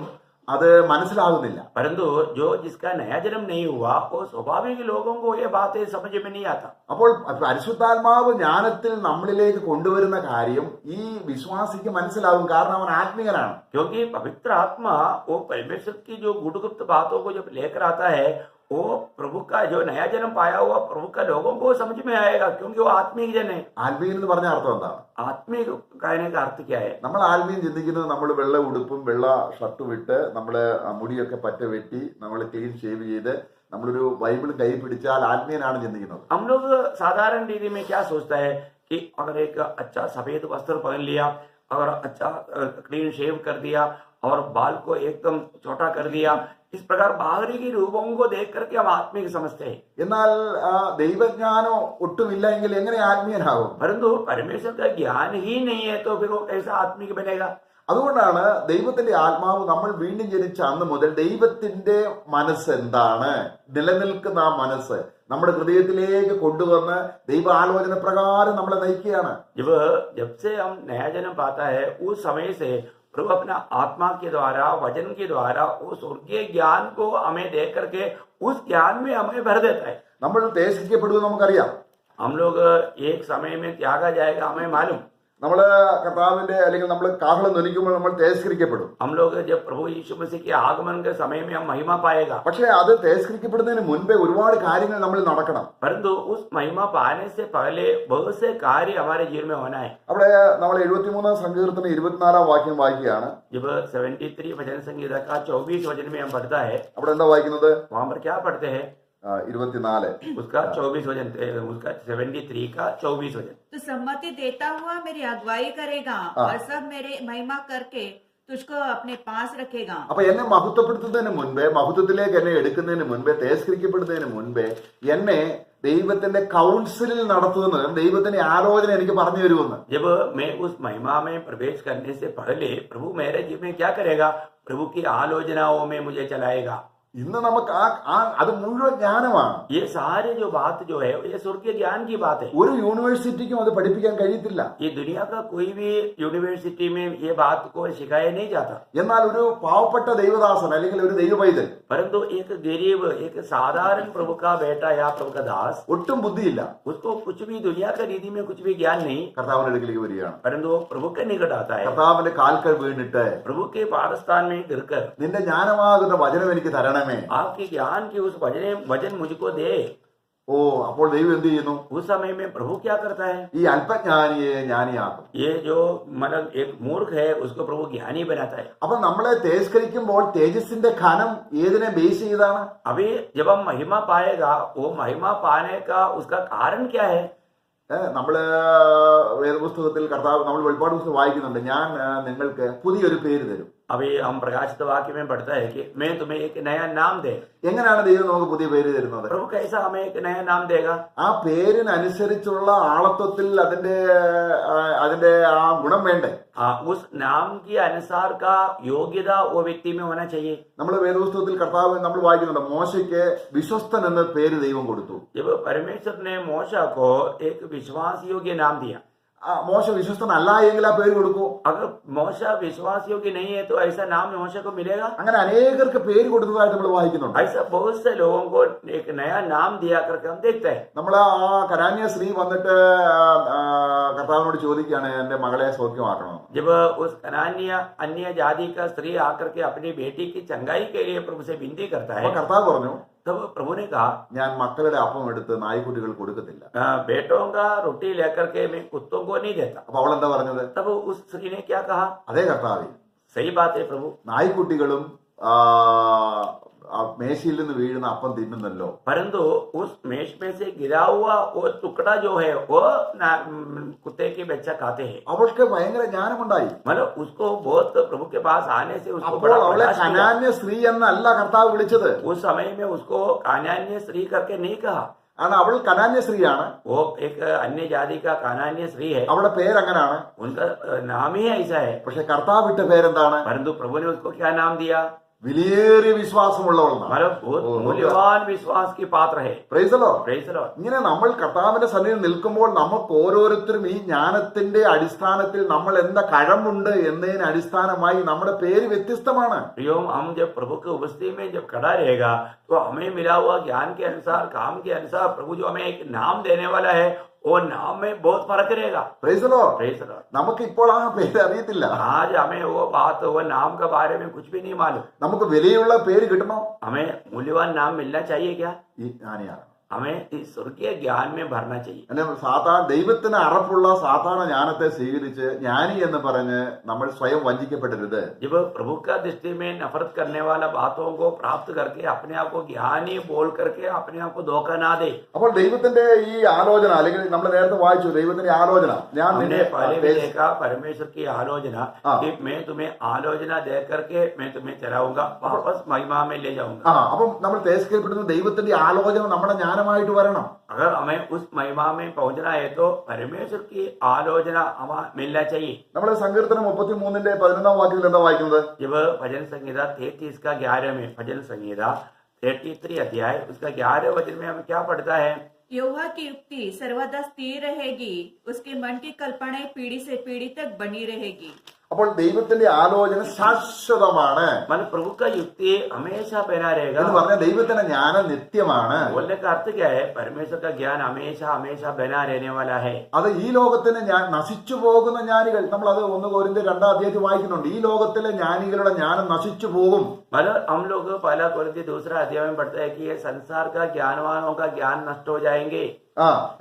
അത് മനസ്സിലാകുന്നില്ല. परंतु जो जिसका नया जन्म नहीं हुआ वो स्वाभाविक लोगों को ये बातें समझ में नहीं आता। അപ്പോൾ പരിശുദ്ധാത്മാവ് ജ്ഞാനത്തിൽ നമ്മളിലേക്ക് കൊണ്ടുവരുന്ന കാര്യം ഈ വിശ്വാസിക്ക് മനസ്സിലാകും, കാരണം അവൻ ആത്മീകനാണ്. क्योंकि पवित्र आत्मा वो परमेश्वर की जो गुप्त बातों को जब लेकर आता है, वो प्रभु का जो नया जन्म पाया हुआ प्रभु का लोगों को समझ में आएगा, क्योंकि वो आत्मिक जन है। ആത്മീയൻ എന്ന് പറഞ്ഞ അർത്ഥം എന്താണ്? आत्मिक कहने का अर्थ क्या है? നമ്മൾ ആത്മീയം ചിന്തിക്കുന്നത് നമ്മൾ വെള്ള ഉടുപ്പും വെള്ള ഷർട്ടും ഇട്ട് നമ്മള് മുടിയൊക്കെ പറ്റ വെട്ടി നമ്മൾ ക്ലീൻ ഷേവ് ചെയ്ത് നമ്മളൊരു ബൈബിൾ കൈ പിടിച്ചാൽ ആത്മീയനാണ് ചിന്തിക്കുന്നത്. हम लोग साधारण रीति में क्या सोचता है कि अगर एक अच्छा सफेद वस्त्र पहन लिया, अगर अच्छा क्लीन शेव कर दिया और बाल को एकदम छोटा कर दिया, इस प्रकार बाहरी की रूपों को देख करके हम आत्मिक समझते हैं। എന്നാൽ ദൈവജ്ഞാനം ഒട്ടുമില്ല എങ്കിൽ എങ്ങനെ ആത്മീയനാകും? परंतु परमेश्वर का ज्ञान ही नहीं है तो फिर वो कैसा आत्मिक बनेगा? അതുകൊണ്ടാണ് ദൈവത്തിന്റെ ആത്മാവ് നമ്മൾ വീണ്ടും ജനിച്ച അന്ന് മുതൽ ദൈവത്തിന്റെ മനസ്സ് എന്താണ്, നിലനിൽക്കുന്ന ആ മനസ്സ് നമ്മുടെ ഹൃദയത്തിലേക്ക് കൊണ്ടുവന്ന് ദൈവ ആലോചന പ്രകാരം നമ്മളെ നയിക്കുകയാണ്. जब से हम नया जन्म पाता है उस समय से प्रभु अपना आत्मा के द्वारा, वचन के द्वारा वो स्वर्गीय ज्ञान को हमें दे करके उस ज्ञान में हमें भर देता है। നമ്മൾ തേജസ്കരിക്കപ്പെടുമെന്ന് നമുക്കറിയാം. हम लोग एक समय में त्यागा जाएगा, हमें मालूम। നമ്മള് കർത്താവിന്റെ അല്ലെങ്കിൽ നമ്മൾ കാഹളം ധ്വനിക്കുമ്പോൾ നമ്മൾ തേജസ്കരിക്കപ്പെടും. हम लोग जब प्रभु यीशु मसीह के आगमन के समय में हम महिमा पाएगा, പക്ഷെ അത് തേജസ്കരിക്കപ്പെടുന്നതിന് മുൻപേ ഒരുപാട് കാര്യങ്ങൾ നമ്മൾ നടക്കണം. परंतु उस महिमा पाने से पहले बहुत से कार्य हमारे जीवन में होना है। അവിടെ നമ്മൾ 73-ാം സങ്കീർത്തനം 24-ാം വാക്യം വായിക്കുകയാണ്. जब 73 भजन संगीता का 24 वचन में हम पढ़ता है, അവിടെ എന്താ വായിക്കുന്നത്? वहां पर क्या पढ़ते हैं? 24 उसका 24 वचन, उसका 73 का 24 वचन। तो सम्मति देता हुआ मेरी अगुवाई करेगा और सब मेरे महिमा करके तुझको अपने पास रखेगा। അപ്പൊ എന്നെ മഹത്വപ്പെടുത്തുന്നതിന് മുൻപേ, മഹത്വത്തിലേക്ക് എന്നെ എടുക്കുന്നതിന് മുൻപേ, തേജസ്കരിക്കപ്പെടുന്നതിന് മുൻപേ എന്നെ ദൈവത്തിന്റെ കൗൺസിലിൽ നടത്തുന്നത്, ദൈവത്തിന്റെ ആലോചന എനിക്ക് പറഞ്ഞു തരുമെന്ന്. जब मैं उस महिमा में प्रवेश करने से पहले प्रभु मेरे जीवन में क्या करेगा? प्रभु की आलोचनाओं में मुझे चलाएगा। ഇന്ന് നമുക്ക് അത് മുഴുവൻ ജ്ഞാനമാണ്. ये सारे जो बात जो है ये स्वर्गीय ज्ञान की बात है। ഒരു യൂണിവേഴ്സിറ്റിക്കും അത് പഠിപ്പിക്കാൻ കഴിയത്തില്ല. ये दुनिया का कोई भी यूनिवर्सिटी में ये बात को सिखाया नहीं जाता। എന്നാൽ ഒരു പാവപ്പെട്ട ദൈവദാസൻ അല്ലെങ്കിൽ ഒരു ദൈവപൈതൽ, परंतु एक गरीब, एक साधारण प्रभु का बेटा या प्रभु का दास, ഒട്ടും ബുദ്ധിയില്ല, उसको कुछ भी दुनिया का रीति में कुछ भी ज्ञान नहीं, കർത്താവിന്റെ അടുക്കിലേക്ക് വരികയാണ്. परंतु वो प्रभु के निकट आता है, കർത്താവിന്റെ കാൽക്കൽ വീണിട്ട് प्रभु के पादस्थान में गिरकर, നിന്റെ ജ്ഞാനമാകുന്ന വചനം എനിക്ക് തരണമേ. आपके ज्ञान की उस वचन मुझको दे। ഓ, അപ്പോൾ ദൈവം എന്ത് ചെയ്യുന്നു? उस समय में प्रभु क्या करता है? ഈ അല്പജ്ഞാനിയെ ജ്ഞാനിയാക്കും. ये जो मतलब एक मूर्ख है उसको प्रभु ज्ञानी बनाता है। അപ്പൊ നമ്മളെ തേജസ്കരിക്കുമ്പോൾ തേജസ്സിന്റെ ഖനം ഏതിനെ ബേസ് ചെയ്താണ്? अभी जब हम महिमा पाएगा, वो महिमा पाने का उसका कारण क्या है? നമ്മള് വേദപുസ്തകത്തിൽ കർത്താവ്, നമ്മൾ വെളിപ്പാട് പുസ്തകം വായിക്കുന്നുണ്ട്, ഞാൻ നിങ്ങൾക്ക് പുതിയൊരു പേര് തരും. अभी हम प्रकाशित वाक्य में पढ़ता है कि मैं तुम्हें एक नया नाम दे। എങ്ങനെയാണ് ദൈവം നമുക്ക് പുതിയ പേര് തരുന്നത്? प्रभु कैसा हमें एक नया नाम देगा? ആ പേരിനനുസരിച്ചുള്ള ആളത്വത്തിൽ അതിന്റെ ആ ഗുണം വേണ്ടേ? उस नाम के अनुसार का योग्यता वो व्यक्ति में होना चाहिए। നമ്മൾ വേദപുസ്തകത്തിൽ കർത്താവ് നമ്മൾ വായിക്കുന്നുണ്ട്, മോശയ്ക്ക് വിശ്വസ്തൻ എന്ന പേര് ദൈവം കൊടുത്തു. जब परमेश्वर ने मूसा को एक विश्वास योग्य नाम दिया, മോശ വിശ്വസ്തനല്ല എങ്കിൽ ആ പേര് കൊടുക്കൂ. अगर मूसा विश्वास योग्य नहीं है तो ऐसा नाम मूसा को मिलेगा? അങ്ങനെ അനേകർക്ക് പേര് കൊടുത്തതായിട്ട് നമ്മൾ വായിക്കുന്നുണ്ട്. ऐसा बहुत से लोगों को एक नया नाम दिया करके हम देखते हैं। നമ്മൾ ആ കനാന്യ സ്ത്രീ വന്നിട്ട് കർത്താവിനോട് ചോദിക്കുകയാണ്, എന്റെ മകളെ സൗഖ്യമാക്കണം. जब उस कनान्य अन्य जाति का स्त्री आकर के अपनी बेटी की चंगाई के लिए प्रभु से विनती करता है, അപ്പൊ കർത്താവ് പറഞ്ഞു, तब प्रभु ने कहा, ഞാൻ മക്കളുടെ അപ്പം എടുത്ത് നായ്ക്കുട്ടികൾ കൊടുക്കത്തില്ല. बेटों का रोटी लेकर के मैं कुत्तों को नहीं देता। അപ്പൊ അവൾ എന്താ പറഞ്ഞത്? तब उस स्त्री ने क्या कहा? അതേ കർത്താവേ, सही बात है प्रभु, നായ്ക്കുട്ടികളും ആ മേശയിൽ നിന്ന് വീഴുന്ന അപ്പം തിന്നുന്നല്ലോ. परंतु उस मेष में से गिरा हुआ वो टुकड़ा जो है वो कुत्ते के बच्चा खाते हैं. അവൾക്ക് ഭയങ്കര ജ്ഞാനമുണ്ടായി. मतलब उसको बहुत प्रभु के पास आने से उसको അപ്പോൾ बड़ा അവളെ प्रकाश मिला. കനാന്യ സ്ത്രീ എന്നല്ല കർത്താവ് വിളിച്ചത്. उस समय में उसको कानान्य स्त्री करके नहीं कहा. കാരണം അവൾ കനാന്യ സ്ത്രീയാണ്. वो एक अन्य जाति का कानान्य स्त्री है. അവളുടെ പേരങ്ങനാണ്. उनका नाम ही ऐसा है. പക്ഷെ കർത്താവ് ഇട്ട പേരെന്താണ്? परंतु प्रभु ने उसको क्या नाम दिया? വിലയേറിയ വിശ്വാസമുള്ളവളെന്നാണ്. मतलब बहुत मूल्यवान विश्वास की पात्र है. Praise the Lord. Praise the Lord. ഇങ്ങനെ നമ്മൾ കർത്താവിന്റെ സന്നിധിയിൽ നിൽക്കുമ്പോൾ നമുക്ക് ഓരോരുത്തരും ഈ ജ്ഞാനത്തിന്റെ അടിസ്ഥാനത്തിൽ നമ്മൾ എന്താ കഴിവുണ്ട് എന്നതിന് അടിസ്ഥാനമായി നമ്മുടെ പേര് വ്യത്യസ്തമാണ്. प्रियो, हम जब प्रभु की उपस्थिति में जब खड़ा रहेगा तो हमें मिला हुआ ज्ञान के अनुसार, काम के अनुसार प्रभु जो हमें एक नाम देने वाला है वो नाम में बहुत फर्क रहेगा. Praise the Lord. Praise the Lord. നമുക്ക് ഇപ്പോൾ ആ പേര് അറിയത്തില്ല. आज हमें वो बात, वो नाम के बारे में कुछ भी नहीं मालूम. നമുക്ക് വിലയുള്ള പേര് കിട്ടണോ? हमें मूल्यवान नाम मिलना चाहिए क्या? ഈ ജ്ഞാനിയാണ്. हमें इस स्वर्गीय ज्ञान में भरना चाहिए. അങ്ങനെ ദൈവത്തിന് അറപ്പുള്ള സാധാരണ ജ്ഞാനത്തെ സ്വീകരിച്ച് ജ്ഞാനി എന്ന് പറഞ്ഞ് നമ്മൾ സ്വയം വഞ്ചിക്കപ്പെടരുത്. जब प्रभु का दृष्टि में नफरत करने वाला बातों को प्राप्त करके अपने आप को ज्ञानी बोल करके अपने आप को धोखा ना दे. അപ്പോൾ ദൈവത്തിന്റെ ഈ ആലോചന, അല്ലെങ്കിൽ നമ്മൾ നേരത്തെ വായിച്ചു ദൈവത്തിന്റെ ആലോചന, ഞാൻ हमने पहले भी देखा परमेश्वर की आलोचना कि मैं तुम्हें आलोचना दे करके मैं तुम्हें चलाऊंगा, वापस महिमा में ले जाऊंगा. അപ്പം നമ്മൾ തേജസ്കരിക്കപ്പെടുന്ന ദൈവത്തിന്റെ ആലോചന നമ്മുടെ ജ്ഞാനമായിട്ട് വരണം. अगर हमें उस महिमा में पहुंचना है तो परमेश्वर की आलोचना हमें मिलना चाहिए. നമ്മൾ സങ്കീർത്തനം 33:11 വാക്യത്തിൽ എന്താ വായിക്കുന്നത്? जब भजन संहिता 33 का 11 में, भजन संहिता 33 अध्याय उसका 11 वचन में हमें क्या पढ़ता है? यहोवा की युक्ति सर्वदा स्थिर रहेगी, उसके मन की कल्पनाएं पीढ़ी से पीढ़ी तक बनी रहेगी. അപ്പോൾ ദൈവത്തിന്റെ ആലോചന ശാശ്വതമാണ് मतलब प्रभु का युक्ति हमेशा बना എന്ന് रहेगा. പറഞ്ഞാൽ ദൈവത്തിന്റെ ജ്ഞാനം നിത്യമാണ്. बोलने का अर्थ क्या है? परमेश्वर का ज्ञान हमेशा हमेशा बना रहने वाला है. അത് ഈ ലോകത്തിന് നശിച്ചു പോകുന്ന ജ്ഞാനികൾ, നമ്മൾ അത് 1 കൊരിന്ത്യർ 2 അധ്യായത്തിൽ വായിക്കുന്നുണ്ട്. ഈ ലോകത്തിലെ ജ്ഞാനികളുടെ ജ്ഞാനം നശിച്ചു പോകും. मतलब हम लोग पहला कोरिन्थी 2 अध्याय में पढ़ते हैं कि ये संसार का ज्ञानवानों का ज्ञान नष्ट हो जाएंगे,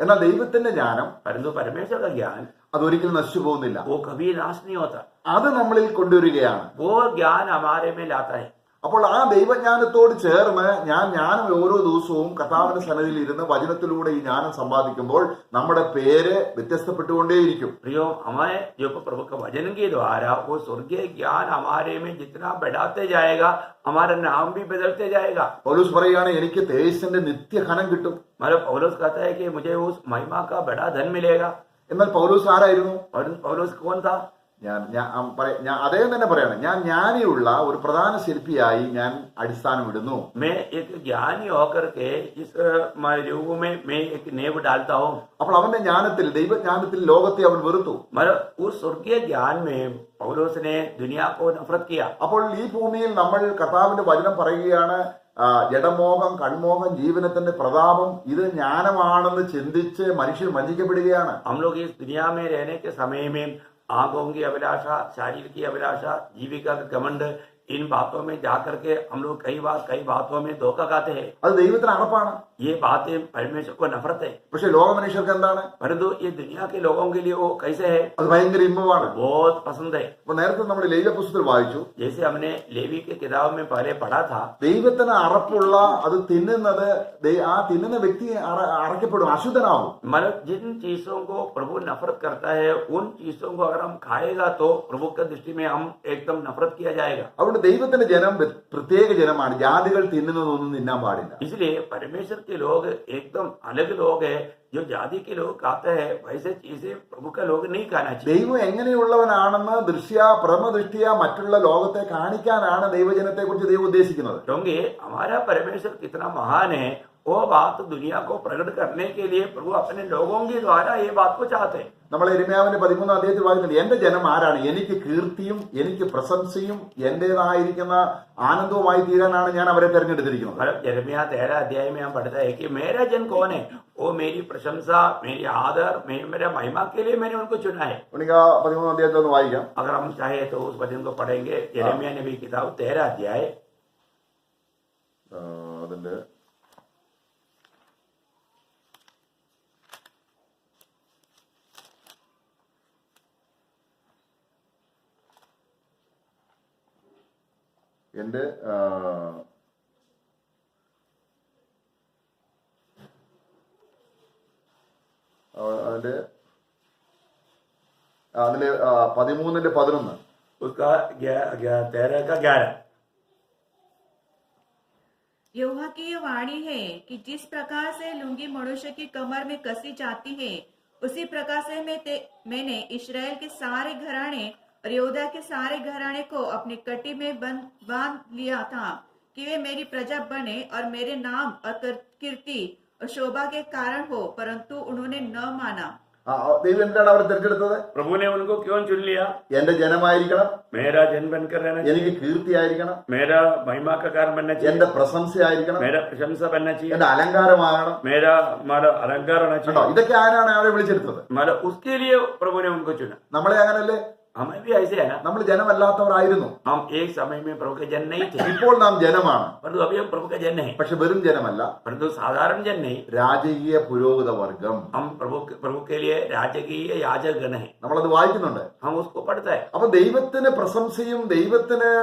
എന്നാൽ ദൈവത്തിന്റെ ജ്ഞാനം परंतु परमेश्वर का ज्ञान അതൊരിക്കലും നശിച്ചു പോകുന്നില്ല. वो कभी नाश नहीं होता. അത് നമ്മളിൽ കൊണ്ടുവരികയാണ്. वो ज्ञान हमारे में लाता है. അപ്പോൾ ആ ദൈവജ്ഞാനത്തോട് ചേർന്ന് ജ്ഞാനം ഓരോ ദിവസവും കർത്താവിന്റെ സന്നിധിയിൽ ഇരുന്ന് വചനത്തിലൂടെ ഈ ജ്ഞാനം സമ്പാദിക്കുമ്പോൾ നമ്മുടെ പേര് വ്യത്യസ്തപ്പെട്ടുകൊണ്ടേയിരിക്കും. प्रियो, हमें जो प्रभु के वचन के द्वारा वो स्वर्गीय ज्ञान हमारे में जितना बढ़ाते जाएगा हमारा नाम भी बदलते जाएगा. പൗലോസ് പറയുകയാണ്, എനിക്ക് തേജസ്സിന്റെ നിത്യഘനം കിട്ടും. मतलब पौलुस कहता है कि मुझे उस महिमा का बड़ा धन मिलेगा. എന്നാൽ പൗലോസ് ആരായിരുന്നു? और पौलुस कौन था? ഞാൻ അദ്ദേഹം തന്നെ പറയാണ്, ഞാൻ ജ്ഞാനിയുള്ള ഒരു പ്രധാന ശില്പിയായി ഞാൻ അടിസ്ഥാനം ഇടുന്നു. मैं एक ज्ञानी होकर के इस रूप में मैं एक नींव डालता हूँ. അപ്പോൾ അവന്റെ ജ്ഞാനത്തിൽ, ദൈവജ്ഞാനത്തിൽ ലോകത്തെ അവൻ വെറുത്തു. मतलब उस स्वर्गीय ज्ञान में पौलुस ने दुनिया को नफरत किया. അപ്പോൾ ഈ ഭൂമിയിൽ നമ്മൾ കർത്താവിന്റെ വചനം പറയുകയാണ്, ജഡമോഹം, കൺമോഹം, ജീവനത്തിന്റെ പ്രതാപം, ഇത് ജ്ഞാനമാണെന്ന് ചിന്തിച്ച് മനുഷ്യൻ വഞ്ചിക്കപ്പെടുകയാണ്. हम लोग इस दुनिया में रहने के समय में आंखों की अभिलाषा, शरीर की अभिलाषा, जीविका का घमंड, इन बातों में जाकर के हम लोग कई बातों में धोखा खाते हैं. അത് ദൈവത്തിന് അറപ്പാണ്. ये बातें परमेश्वर को नफरत है. പക്ഷെ ലോക മനുഷ്യർക്ക് എന്താണ്? परंतु ये दुनिया के लोगों के लिए वो कैसे है? അത് ഭയങ്കര ഇമ്പമാണ്. बहुत पसंद है. അപ്പൊ നേരത്തെ നമ്മൾ ലേവ്യ പുസ്തകത്തിൽ വായിച്ചു, जैसे हमने लेवी के किताब में पहले पढ़ा था, ദൈവത്തിന് അറപ്പുള്ള അത് തിന്നുന്നത് ആ തിന്നുന്ന വ്യക്തി അറയ്ക്കപ്പെടും, അശുദ്ധനാവും. मतलब जिन चीजों को प्रभु नफरत करता है उन चीजों को अगर हम खाएगा तो प्रभु की दृष्टि में हम एकदम नफरत किया जाएगा. അതുകൊണ്ട് ദൈവത്തിന്റെ ജനം പ്രത്യേക ജനമാണ്. ജാതികൾ തിന്നുന്നതൊന്നും തിന്നാൻ പാടില്ല. इसलिए परमेश्वर के लोग एकदम अलग लोग हैं. जो जाति के लोग खाते हैं वैसे चीजें प्रभु का लोग नहीं खाना चाहिए. ദൈവം എങ്ങനെയുള്ളവനാണെന്ന് പ്രഥമദൃഷ്ടിയ മറ്റുള്ള ലോകത്തെ കാണിക്കാനാണ് ദൈവജനത്തെ കുറിച്ച് ദൈവം ഉദ്ദേശിക്കുന്നത്. क्योंकि हमारा परमेश्वर कितना महान है वो बात दुनिया को प्रकट करने के लिए प्रभु अपने लोगों के द्वारा ये बात को चाहते हैं. നമ്മൾ യിരെമ്യാവിന്റെ 13 അധ്യായത്തിൽ വായിക്കുന്നുണ്ട്, എന്റെ ജനം ആരാണ്? എനിക്ക് കീർത്തിയും എനിക്ക് പ്രശംസയും എന്റേതായിരിക്കുന്ന ആനന്ദവുമായി തീരാനാണ് ഞാൻ അവരെ തെരഞ്ഞെടുത്തിരിക്കുന്നത്. मतलब यिर्मयाह 13 अध्याय में हम पढ़ता है कि मेरा जन कौन है? वो मेरी प्रशंसा, मेरी आदर, मेरा महिमा के लिए मैंने उनको चुना है. 13 അധ്യായത്തിൽ ഒന്ന് വായിക്കാം. अगर हम चाहे तो उस वचन को पढ़ेंगे. यिर्मयाह नबी की किताब 13 अध्याय അതിന്റെ എന്റെ അതിന്റെ 13:11 उसका 13 का 11। यहोवा की ये वाणी है कि जिस प्रकार से लुंगी मनुष्य की कमर में कसी जाती है, उसी प्रकार से मैंने इस्राएल के सारे घराने और यहूदा के सारे घराने को अपनी कटी में बांध लिया था कि वे मेरी प्रजा बने और मेरे नाम और कीर्ति और शोभा के कारण हो, परंतु उन्होंने न माना। ദൈവം എന്താണ് അവരെ തിരഞ്ഞെടുത്തത്? प्रभु ने उनको क्यों चुन लिया? എന്റെ ജനമായിരിക്കണം, मेरा जन बनकर रहना चाहिए, എനിക്ക് കീർത്തിയായിരിക്കണം, मेरा महिमा का कारण बनना चाहिए, എന്റെ പ്രശംസയായിരിക്കണം, मेरा प्रशंसा बनना चाहिए, എന്റെ അലങ്കാരമാകണം. मेरा हमारा अलंकार होना കേട്ടോ, चाहिए। ഇതൊക്കെ ആരാണ് അവരെ വിളിച്ചെടുത്തത്? मतलब उसके लिए प्रभु ने उनको चुना। നമ്മളെ അങ്ങനല്ലേ? हमें भी ऐसे है ना, നമ്മൾ ജനമല്ലാത്തവരായിരുന്നു, हम एक समय में प्रभु के जन नहीं थे, ഇപ്പോൾ നാം ജനമാണ്. परंतु अभी हम प्रभु के जन नहीं, പക്ഷെ വെറും ജനമല്ല, परंतु साधारण जन नहीं, രാജകീയ പുരോഹിത വർഗം. हम प्रभु के लिए राजकीय याजक गण है, നമ്മളത് വായിക്കുന്നുണ്ട്. हम उसको पढ़ते हैं। അപ്പൊ ദൈവത്തിന് പ്രശംസയും ദൈവത്തിന്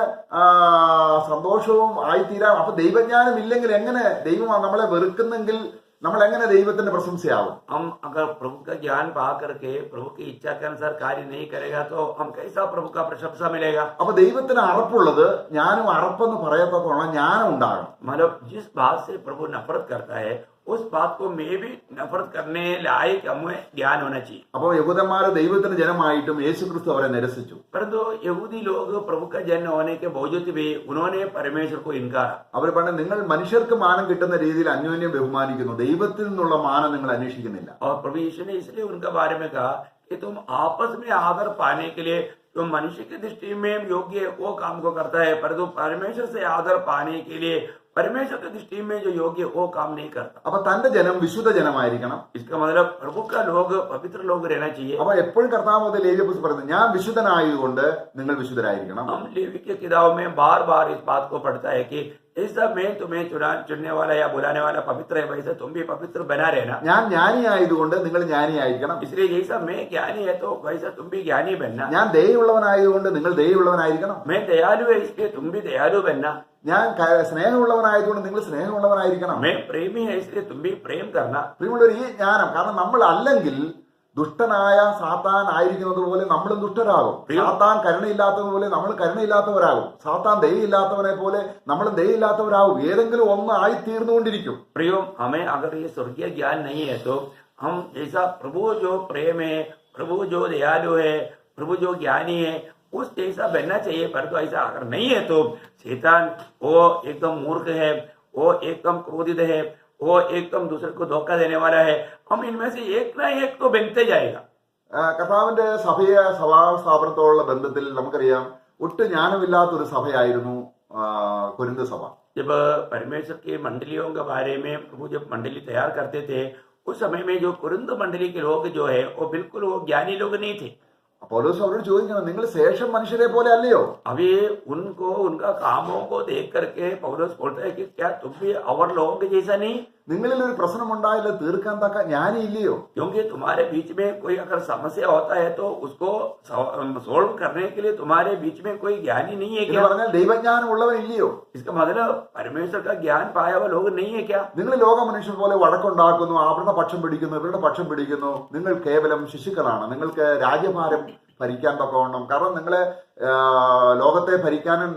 സന്തോഷവും ആയിത്തീരാം. അപ്പൊ ദൈവജ്ഞാനം ഇല്ലെങ്കിൽ എങ്ങനെ ദൈവം നമ്മളെ വെറുക്കുന്നെങ്കിൽ നമ്മൾ എങ്ങനെ ദൈവത്തിന്റെ പ്രശംസയാവും? हम अगर प्रभु का ज्ञान पा करके प्रभु की इच्छा के अनुसार कार्य नहीं करेगा तो हम कैसा प्रभु का प्रशंसा मिलेगा? അപ്പൊ ദൈവത്തിന് അറപ്പുള്ളത് ഞാനും അറപ്പെന്ന് പറയത്തോളം ജ്ഞാനം ഉണ്ടാകണം. मतलब जिस बात से प्रभु नफरत करता है उस बात को मैं भी नफरत करने लायक हमें ज्ञान होना चाहिए। അപ്പൊ യഹൂദന്മാര് ദൈവത്തിന്റെ ജനമായിട്ടും യേശുക്രിസ്തു അവരെ നിരസിച്ചു. परंतु यहूदी लोग प्रभु का जन होने के बावजूद भी उन्होंने परमेश्वर को इनकार। അവർ പറഞ്ഞു, നിങ്ങൾ മനുഷ്യർക്ക് മാനം കിട്ടുന്ന രീതിയിൽ അന്യോന്യം ബഹുമാനിക്കുന്നു, ദൈവത്തിൽ നിന്നുള്ള മാനം നിങ്ങൾ അന്വേഷിക്കുന്നില്ല. और प्रभु यीशु ने इसलिए उनके बारे में कहा कि तुम आपस में आदर पाने के लिए तुम मनुष्य की दृष्टि में योग्य वो काम को करता है, परंतु परमेश्वर से आदर पाने के लिए परमेश्वर की दृष्टि में जो योग्य वो काम नहीं करता। അപ്പൊ തന്റെ ജനം വിശുദ്ധ ജനമായിരിക്കണം. इसका मतलब प्रभु का लोग पवित्र लोग रहना चाहिए। അപ്പൊ എപ്പോഴും കർത്താവ് ലേവ്യ പുസ്തകം പറയുന്നത്, ഞാൻ വിശുദ്ധനായതുകൊണ്ട് നിങ്ങൾ വിശുദ്ധരായിരിക്കണം. हम लेवी की किताब में बार बार इस बात को पढ़ता है कि जैसा मैं तुम्हें चुनने वाला या बुलाने वाला पवित्र है, वैसे तुम भी पवित्र बना रहना। ഞാൻ ജ്ഞാനിയായതുകൊണ്ട് നിങ്ങൾ ജ്ഞാനിയായിരിക്കണം. इसलिए जैसा मैं ज्ञानी है तो वैसा तुम भी ज्ञानी बनना। ഞാൻ ദയയുള്ളവനായതുകൊണ്ട് നിങ്ങൾ ദയയുള്ളവനായിരിക്കണം. मैं दयालु है इसलिए तुम भी दयालु बनना। ഞാൻ സ്നേഹമുള്ളവനായതുകൊണ്ട് നിങ്ങൾ സ്നേഹമുള്ളവനായിരിക്കണം. मैं प्रेमी है इसलिए तुम भी प्रेम करना। പ്രിയമുള്ളവർ, ഈ ജ്ഞാനം, കാരണം നമ്മൾ അല്ലെങ്കിൽ ദുഷ്ടനായ സാത്താൻ ആയിരിക്കുന്നത് പോലെ നമ്മളും ദുഷ്ടരാകും. സാത്താൻ കരുണയില്ലാത്തതുപോലെ നമ്മൾ കരുണയില്ലാത്തവരാകും. സാത്താൻ ദയയില്ലാത്തവനെ പോലെ നമ്മളും ദയയില്ലാത്തവരാകും. ഏതെങ്കിലും ഒന്ന് ആയിത്തീർന്നുകൊണ്ടിരിക്കും. प्रियो, हमें अगर ये स्वर्गीय ज्ञान नहीं है तो हम जैसा प्रभु जो प्रेम है, प्रभु जो दयालु है, प्रभु जो ज्ञानी है, उस जैसा बनना चाहिए। परंतु ऐसा अगर नहीं है तो शैतान वो एकदम मूर्ख है, वो एकदम क्रोधित है, वो एकदम दूसरे को धोखा देने वाला है। हम इनमें से एक ना एक तो बनते जाएगा। കർത്താവിന്റെ സഭാസ്ഥാപനത്തോടുള്ള ബന്ധത്തിൽ നമുക്കറിയാം, ഒട്ടും ജ്ഞാനമില്ലാത്തൊരു സഭയായിരുന്നു കൊരിന്ത് സഭ. जब परमेश्वर की मंडलियों के बारे में प्रभु जब मंडली तैयार करते थे, उस समय में जो कुरिन्थ मंडली के लोग जो है वो बिल्कुल वो ज्ञानी लोग नहीं थे। പൗലോസ് അവരോട് ചോദിക്കണം, നിങ്ങൾ ശേഷം മനുഷ്യരെ പോലെ അല്ലയോ? अभी उनको उनका कामों को देख करके पौलुस बोलता है कि क्या तुम भी और लोगों के जैसा नहीं? നിങ്ങളിൽ ഒരു പ്രശ്നമുണ്ടായില്ല തീർക്കാൻ തക്ക ജ്ഞാനി ഇല്ലയോ? क्योंकि तुम्हारे बीच में कोई अगर समस्या होता है तो उसको सोल्व करने के लिए तुम्हारे बीच में कोई ज्ञानी नहीं है എന്ന് क्या? പറഞ്ഞാൽ ദൈവജ്ഞാനം ഉള്ളവൻ ഇല്ലയോ? इसका मतलब परमेश्वर का ज्ञान पाया हुआ लोग नहीं है क्या? നിങ്ങൾ ലോക മനുഷ്യർ പോലെ വഴക്കുണ്ടാക്കുന്നു, അവരുടെ പക്ഷം പിടിക്കുന്നു, ഇവരുടെ പക്ഷം പിടിക്കുന്നു. നിങ്ങൾ കേവലം ശിശുക്കളാണ്. നിങ്ങൾക്ക് രാജ്യഭാരം ഭരിക്കാൻ തക്കവണ്ണം, കാരണം നിങ്ങളെ ലോകത്തെ ഭരിക്കാനും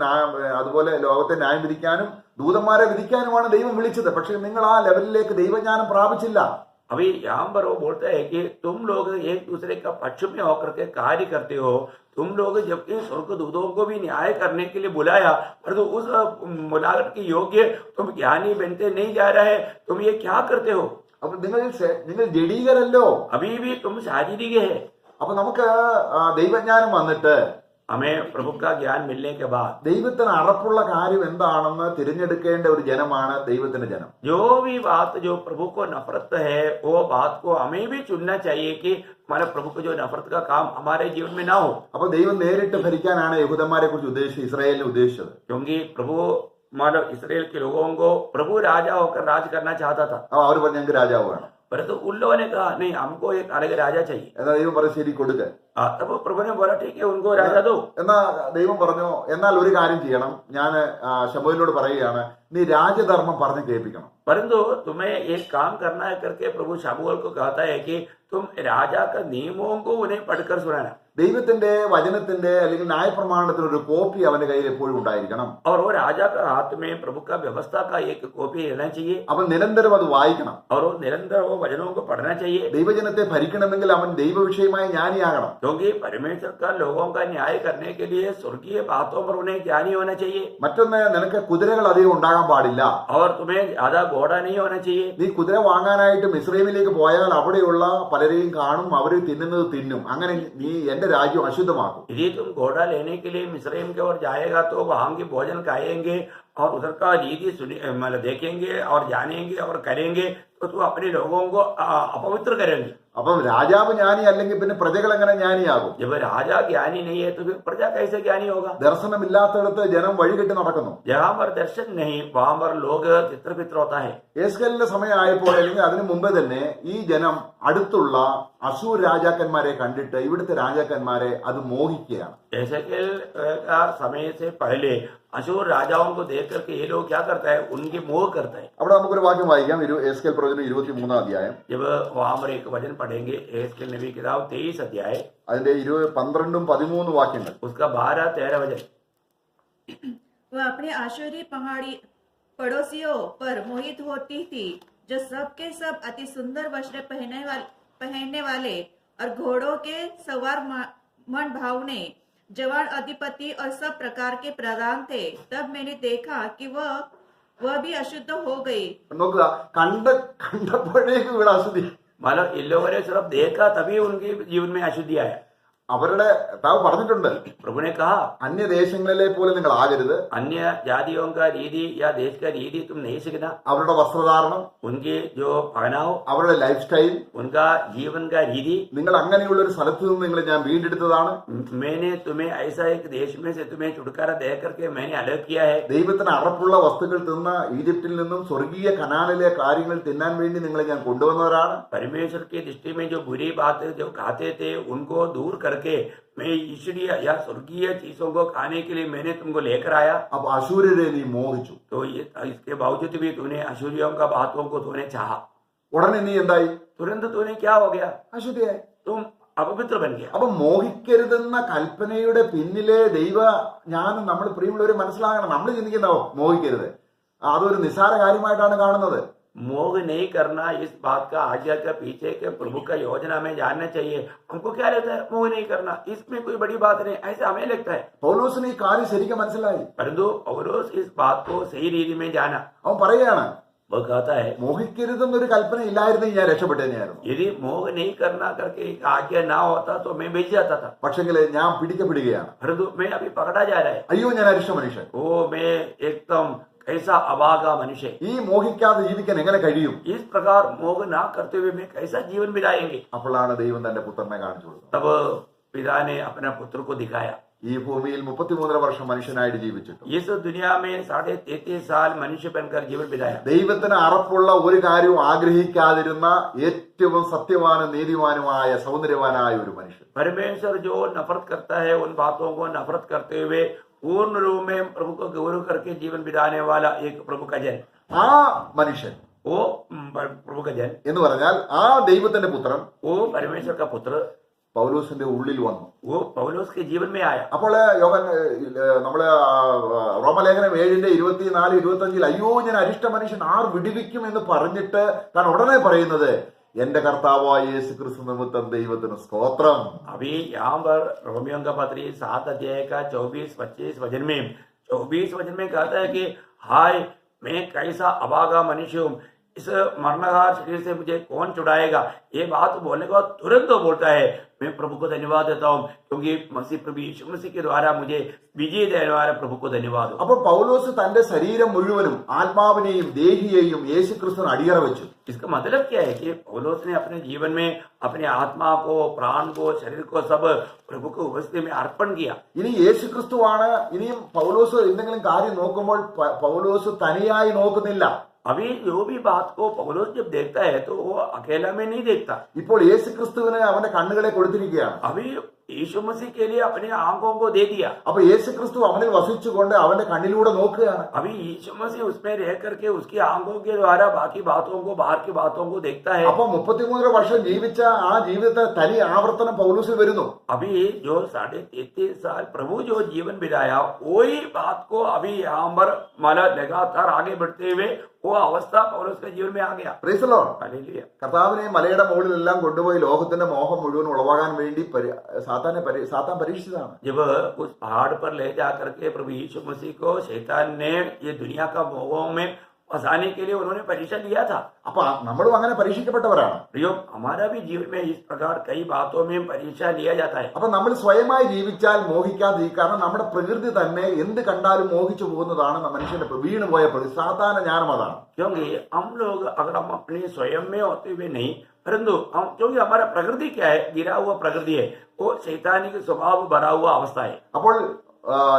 അതുപോലെ ലോകത്തെ ന്യായം വിധിക്കാനും ദൂതന്മാരെ വിധിക്കാനുമാണ് ദൈവം വിളിച്ചത്. പക്ഷെ നിങ്ങൾ ആ ലെവലിലേക്ക് ദൈവജ്ഞാനം പ്രാപിച്ചില്ല. अभी यहाँ पर वो बोलता है कि तुम लोग एक दूसरे का पक्ष में होकर के कार्य करते हो। तुम लोग जबकि स्वर्गदूतों को भी न्याय करने के लिए बुलाया, परंतु उस मुलाकात के योग्य तुम ज्ञानी बनते नहीं जा रहे। तुम ये क्या करते हो? അപ്പൊ നിങ്ങൾ ജഡീകരല്ലോ. अभी भी तुम शारीरिक है। അപ്പൊ നമുക്ക് ദൈവജ്ഞാനം വന്നിട്ട് हमें प्रभु का ज्ञान मिलने के बाद ദൈവത്തിന് അറപ്പുള്ള കാര്യം എന്താണെന്ന് തിരഞ്ഞെടുക്കേണ്ട ഒരു ജനമാണ് ദൈവത്തിന്റെ ജനം. जो भी बात जो प्रभु को नफरत है वो बात को हमें भी चुनना चाहिए कि हमारे प्रभु को जो नफरत का काम हमारे जीवन में ना हो। അപ്പൊ ദൈവം നേരിട്ട് ഭരിക്കാനാണ് യഹൂദന്മാരെ കുറിച്ച് ഉദ്ദേശിച്ചത്, ഇസ്രായേലിനെ उद्देश्यത്. क्योंकि प्रभु मतलब इसराइल के लोगों को प्रभु राजा होकर राज करना चाहता था, അപ്പൊ അവർ പറഞ്ഞു ഞങ്ങൾക്ക് രാജാവ് വേണം. परंतु उन लोगों ने कहा नहीं, हमको एक अलग राजा चाहिए। എന്നാ ദൈവം പറഞ്ഞു ശരി കൊടുക്ക. तब प्रभु ने बोला ठीक है, उनको राजा दो। എന്നാ ദൈവം പറഞ്ഞു, എന്നാൽ ഒരു കാര്യം ചെയ്യണം, ഞാൻ ശമൂവേലിനോട് പറയുകയാണ്, നീ രാജധർമ്മം പറഞ്ഞ് കേൾപ്പിക്കണം. परंतु तुम्हें एक काम करना है करके प्रभु शमूएल को कहता है कि तुम राजा का नियमों को उन्हें पढ़कर सुनाना. ദൈവത്തിന്റെ വചനത്തിന്റെ അല്ലെങ്കിൽ ന്യായപ്രമാണത്തിന്റെ ഒരു കോപ്പി അവന്റെ കയ്യിൽ എപ്പോഴും ഉണ്ടായിരിക്കണം. और वो राजा का हाथ में प्रभु का व्यवस्था का एक कॉपी रहना चाहिए. അവൻ നിരന്തരം അത് വായിക്കണം. और वो निरंतर वो वचनों को पढ़ना चाहिए. ദൈവജനത്തെ ഭരിക്കണമെങ്കിൽ അവൻ ദൈവവിഷയമായ ജ്ഞാനിയാകണം. क्योंकि परमेश्वर का लोगों का न्याय करने के लिए स्वर्गीय बातों पर उन्हें ज्ञानी होना चाहिए. മറ്റൊന്ന്, നിനക്ക് കുതിരകൾ അധികം ഉണ്ടാകാൻ പാടില്ല. और तुम्हें ज्यादा घोड़ा नहीं होना चाहिए. നീ കുതിര വാങ്ങാനായിട്ട് മിസ്രൈമിലേക്ക് പോയാൽ അവിടെയുള്ള പലരെയും കാണും, അവര് തിന്നുന്നത് തിന്നും. അങ്ങനെ നീ എന്റെ രാജ്യം അശുദ്ധമാക്കും. यदि तुम घोड़ा लेने के लिए मिस्रैम की ओर जाएगा तो वहां के भोजन खाएंगे और उधर का रीति मतलब देखेंगे और जानेंगे और करेंगे तो तुम अपने लोगों को अपवित्र करेंगे. അപ്പം രാജാവ് ജ്ഞാനി അല്ലെങ്കിൽ പിന്നെ പ്രജകൾ എങ്ങനെ ജ്ഞാനിയാകും? जब राजा ज्ञानी नहीं है तो फिर प्रजा कैसे ज्ञानी होगा? ദർശനമില്ലാത്തടത്ത് ജനം വഴികെട്ടി നടക്കുന്നു. जहाँ पर दर्शन नहीं वहां पर लोग चित्र पित्र होता है. എസ്കേലിന്റെ സമയമായപ്പോൾ അല്ലെങ്കിൽ അതിനു മുമ്പേ തന്നെ ഈ ജനം അടുത്തുള്ള അശൂർ രാജാക്കന്മാരെ കണ്ടിട്ട് ഇവിടുത്തെ രാജാക്കന്മാരെ അത് മോഹിക്കുകയാണ്. एसेकिएल का समय से पहले अशूर राजाओं को देख करके ये लोग क्या करता है, उनकी मोह करता है. അവിടെ നമുക്കൊരു വാക്യം വായിക്കാം. എസ്കേൽ പ്രവചനം 23 അധ്യായം. जब वहां पर एक वचन पढ़ेंगे एसेकिएल नबी किताब 23 अध्याय അതിന്റെ 12 13 വാക്യങ്ങൾ. उसका 12-13 वचन. वह अपने आशुरी पहाड़ी पड़ोसियों पर मोहित होती थी, जो सब के सब अति सुंदर वस्त्र पहनने वाले और घोड़ों के सवार मन भावने जवान अधिपति और सब प्रकार के प्रधान थे. तब मैंने देखा कि वह भी अशुद्ध हो गई. നോക്കുക, കണ്ടപ്പോഴേക്കും ഇവിടെ അശുദ്ധി. मतलब इन लोगों ने सिर्फ देखा तभी उनके जीवन में अशुद्धि आया. അവരുടെ താവ് പറഞ്ഞിട്ടുണ്ട്, प्रभु ने कहा അന്യദേശങ്ങളിലെ പോലെ നിങ്ങൾ ആകരുത്. अन्य जातियों का रीति या देश का रीति तुम नहीं सीखना. അവരുടെ വസ്ത്രധാരണം, उनके जो पहनाव, അവരുടെ ലൈഫ് സ്റ്റൈൽ, उनका जीवन का रीति, നിങ്ങൾ അങ്ങനെയുള്ള ഒരു സ്ഥലത്ത് നിന്ന് നിങ്ങളെ ഞാൻ വീണ്ടെടുത്തതാണ്. मैंने तुम्हें ऐसा एक देश में से तुम्हें छुटकारा दे करके मैंने अलग किया है. ദൈവത്തിന് അറപ്പുള്ള വസ്തുക്കൾ തിന്ന ഈജിപ്തിൽ നിന്നും സ്വർഗീയ കനാനിലെ കാര്യങ്ങൾ തിന്നാൻ വേണ്ടി നിങ്ങളെ ഞാൻ കൊണ്ടുവന്നവരാണ്. परमेश्वर की दृष्टि में जो बुरी बातें जो खाते थे उनको दूर करके मैं ईश्वरीय या स्वर्गीय चीजों को खाने के लिए मैंने तुमको लेकर आया. അപ്പൊ അശൂര്യരെ നീ മോഹിച്ചു. तो ये इसके बावजूद भी तूने अशूरियों का बातों को तूने चाहा. ഉടനെ നീ എന്തായി? तुरंत तूने क्या हो गया? അശുദ്ധിയായി. तुम अपवित्र बन गया. അപ്പൊ മോഹിക്കരുതെന്ന കൽപ്പനയുടെ പിന്നിലെ ദൈവ ജ്ഞാനം നമ്മൾ പ്രിയമുള്ളവരെ മനസ്സിലാകണം. നമ്മൾ ചിന്തിക്കുന്നോ മോഹിക്കരുത്, അതൊരു നിസ്സാര കാര്യമായിട്ടാണ് കാണുന്നത്. मोह नहीं करना, इस बात का आज्ञा के पीछे के प्रभु का योजना में जानना चाहिए. हमको क्या लगता है मोह नहीं करना, इसमें कोई बड़ी बात नहीं, ऐसा हमें लगता है. പൗലോസിന് ഈ കാര്യം ശരിക്കും മനസ്സിലായി. परंतु पौलुस इस बात को सही रीति में जाना. അവൻ പറയുകയാണ്, वो कहता है മോഹിക്കരുതെന്നൊരു കൽപ്പന ഇല്ലായിരുന്നെങ്കിൽ ഞാൻ രക്ഷപ്പെട്ടേനെയായിരുന്നു. यदि मोह नहीं करना करके एक आज्ञा ना होता तो मैं बेच जाता था. പക്ഷെങ്കിൽ ഞാൻ പിടിക്കപ്പെടുകയാണ്. परंतु मैं अभी पकड़ा जा रहा है. അയ്യോ, ഞാൻ അരിഷ്ട മനുഷ്യൻ. ओ मैं एकदम कैसा अभागा मनुष्य. ഈ മോഹിക്കാതെ ജീവിക്കാൻ എങ്ങനെ കഴിയും? इस प्रकार मोह ना करते हुए मैं कैसा जीवन बिताएंगे? അപ്പോഴാണ് ദൈവം തന്റെ പുത്രനെ കാണിച്ചു കൊടുത്തത്. तब पिता ने अपना पुत्र को दिखाया. ഈ ഭൂമിയിൽ 33 വർഷം മനുഷ്യനായിട്ട് ജീവിച്ചിട്ടു. इस दुनिया में 33.5 साल मनुष्य बनकर जीवन बिताया. ദൈവത്തിന് അറപ്പുള്ള ഒരു കാര്യവും ആഗ്രഹിക്കാതിരുന്ന ഏറ്റവും സത്യവാനും നീതിമാനുമായ സൗന്ദര്യവാനായ ഒരു മനുഷ്യൻ. परमेश्वर जो नफरत करता है उन बातों को नफरत करते हुए पूर्ण रूप में प्रभु को गौरव करके जीवन बिताने वाला एक प्रभु का जन. ആ മനുഷ്യൻ वो प्रभु का जन, എന്ന് പറഞ്ഞാൽ ആ ദൈവത്തിന്റെ പുത്രൻ वो परमेश्वर का पुत्र, പൗലോസിന്റെ ഉള്ളിൽ വന്നു. वो पौलुस के जीवन में आया. അപ്പോൾ നമ്മള് റോമലേഖനം 7:24-25 അയ്യോ ഞാൻ അരിഷ്ട മനുഷ്യൻ ആർ വിടുവിക്കും എന്ന് പറഞ്ഞിട്ട് താൻ ഉടനെ പറയുന്നത്, എന്റെ കർത്താവായ യേശു ക്രിസ്തു നിമിത്തം ദൈവത്തിന് സ്തോത്രം. अभी यहाँ पर रोमियों का पत्री 7 अध्याय का 24-25 वचन में 24 वचन में कहता है कि हाय मैं कैसा अभागा मनुष्य हूँ, इस मरणहार शरीर से मुझे कौन छुड़ाएगा. ये बात बोलने को तुरंत तो बोलता है मैं प्रभु को धन्यवाद देता हूँ क्योंकि मसीह प्रभु यीशु मसीह के द्वारा मुझे विजय देने वाले प्रभु को धन्यवाद हो. അപ്പൊ പൗലോസ് തന്റെ ശരീരം മുഴുവനും ആത്മാവിനെയും ദേഹിയെയും യേശു ക്രിസ്തുവിന് അടിയറ വെച്ചു. इसका मतलब क्या है कि पौलुस ने अपने जीवन में अपने आत्मा को, प्राण को, शरीर को सब प्रभु को उपस्थिति में अर्पण किया. ഇനി യേശു ക്രിസ്തുവാണ്. ഇനിയും പൗലോസ് എന്തെങ്കിലും കാര്യം നോക്കുമ്പോൾ പൗലോസ് തനിയായി നോക്കുന്നില്ല. अभी जो भी बात को पौलुस जब देखता है तो वो अकेला में नहीं देखता. ഇപ്പോൾ യേശു ക്രിസ്തുവിന് അവന്റെ കണ്ണുകളെ കൊടുത്തിരിക്കുകയാണ്. अभी यीशु मसीह के लिए अपने आंखों को दे दिया। അപ്പൊ യേശു ക്രിസ്തു അവനിൽ വസിച്ചുകൊണ്ട് അവന്റെ കണ്ണിലൂടെ നോക്കുകയാണ്. अभी यीशु मसीह उसमें रह करके उसकी आंखों के द्वारा बाकी बातों को, बाहर की बातों को देखता है। അപ്പൊ 33 വർഷം ജീവിച്ച ആ ജീവിതത്തെ തനി ആവർത്തനം പൗലോസിൽ വരുന്നു. अभी जो 33.5 साल प्रभु जो जीवन बिताया, वही बात को अभी यहाँ पर मतलब लगातार आगे बढ़ते हुए वो अवस्था पौलुस के जीवन में आ गया। Praise the Lord. हालेलुया। കർത്താവിനെ മലയുടെ മുകളിലെല്ലാം കൊണ്ടുപോയി ലോകത്തിന്റെ മോഹം മുഴുവൻ ഉളവാകാൻ വേണ്ടി സാത്താൻ പരീക്ഷിച്ചതാണ്. जब उस पहाड़ पर ले जा करके प्रभु यीशु मसीह को शैतान ने ये दुनिया का मोहों में फंसाने के लिए उन्होंने परीक्षा लिया था। അപ്പൊ നമ്മളും അങ്ങനെ പരീക്ഷിക്കപ്പെട്ടവരാണ്. प्रियो, हमारा भी जीवन में इस प्रकार कई बातों में परीक्षा लिया जाता है। അപ്പൊ നമ്മൾ സ്വയമായി ജീവിച്ചാൽ മോഹിക്കാതിരിക്കുക. കാരണം നമ്മുടെ പ്രകൃതി തന്നെ എന്ത് കണ്ടാലും മോഹിച്ചു പോകുന്നതാണ് മനുഷ്യന്റെ വീണുപോയ സാധാരണ ജ്ഞാനം അതാണ്. क्योंकि हम लोग अगर हम अपने स्वयं में होते हुए नहीं, परंतु हम क्योंकि हमारा प्रकृति क्या है, गिरा हुआ प्रकृति है, वो शैतानी के स्वभाव भरा हुआ अवस्था है। അപ്പോൾ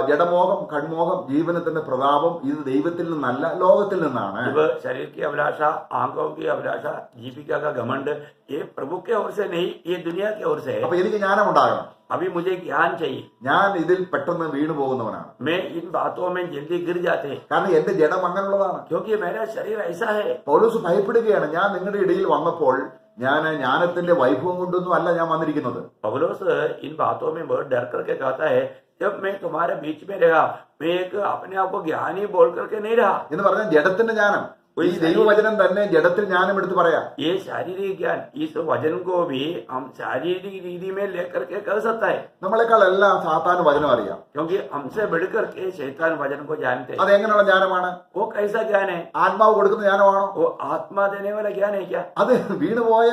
ജഡമോഹം, കൺമോഹം, ജീവനത്തിന്റെ പ്രതാപം ഇത് ദൈവത്തിൽ നിന്നല്ല, ലോകത്തിൽ നിന്നാണ്. जब शरीर की अभिलाषा, आंखों की अभिलाषा, जीविका का घमंड, ये प्रभु के ओर से नहीं, ये दुनिया की ओर से है। അപ്പൊ എനിക്ക് ജ്ഞാനം ഉണ്ടാകണം. अभी मुझे ज्ञान चाहिए। ഞാൻ ഇതിൽ പെട്ടെന്ന് വീണു പോകുന്നവനാണ്. मैं इन बातों में जल्दी गिर जाते हैं, കാരണം എന്റെ ജഡം അങ്ങനെയുള്ളതാണ്. क्योंकि मेरा शरीर ऐसा है। പൗലോസ് ഭയപ്പെടുകയാണ്. ഞാൻ നിങ്ങളുടെ ഇടയിൽ വന്നപ്പോൾ ഞാൻ ജ്ഞാനത്തിന്റെ വൈഭവം കൊണ്ടൊന്നും അല്ല ഞാൻ വന്നിരിക്കുന്നത്. पौलुस इन बातों में बहुत डर करके कहता है, जब मैं तुम्हारे बीच में रहा, मैं एक अपने आप को ज्ञानी बोल करके नहीं रहा। എന്ന് പറഞ്ഞാൽ ജഡത്തിന്റെ ജ്ഞാനം, ഈ ദൈവവചനം തന്നെ ജഡത്തിൽ ജ്ഞാനം എടുത്ത് പറയാം. ये शारीरिक ज्ञान, इस वचन को भी हम शारीरिक रीति में लेकर के कर सकता है, നമ്മളെക്കാളെല്ലാം സാത്താൻ വചനം അറിയാം. क्योंकि हमसे बढ़कर के शैतान वचन को जानते हैं। അതെങ്ങനെയുള്ള ജ്ഞാനമാണ്? वो कैसा ज्ञान है? ആത്മാവ് കൊടുക്കുന്ന ജ്ഞാനമാണോ? वो आत्मा देने वाला ज्ञान है क्या? അത് വീണുപോയ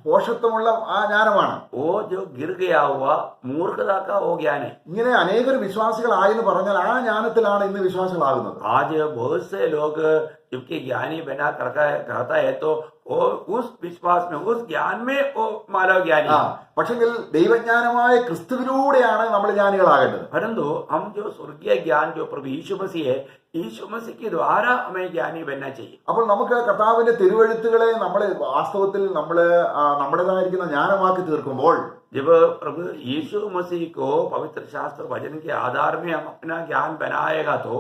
പോഷത്വമുള്ള ആ ജ്ഞാനമാണ്. वो जो गिर गया हुआ मूर्खता का वो ज्ञान है। ഇങ്ങനെ അനേകർ വിശ്വാസികളായെന്ന് പറഞ്ഞാൽ ആ ജ്ഞാനത്തിലാണ് ഇന്ന് വിശ്വാസികളാകുന്നത്. आज बहुत से लोग जबकि ज्ञानी बना कहता है तो वो उस विश्वास में, उस ज्ञान में वो मानव ज्ञानी है। പക്ഷെങ്കിൽ ദൈവജ്ഞാനമായ ക്രിസ്തുവിലൂടെയാണ് നമ്മൾ ജ്ഞാനികളാകേണ്ടത്. परंतु हम जो स्वर्गीय ज्ञान जो प्रभु यीशु मसीह है, यीशु मसीह के द्वारा हमें ज्ञानी बनना चाहिए। അപ്പോൾ നമുക്ക് കർത്താവിന്റെ തിരുവെഴുത്തുകളെ നമ്മൾ വാസ്തവത്തിൽ നമ്മുടേതായിരിക്കുന്ന ജ്ഞാനമാക്കി തീർക്കുമ്പോൾ, जब प्रभु यीशु मसीह को पवित्र शास्त्र वचन के आधार में हम अपना ज्ञान बनाएगा तो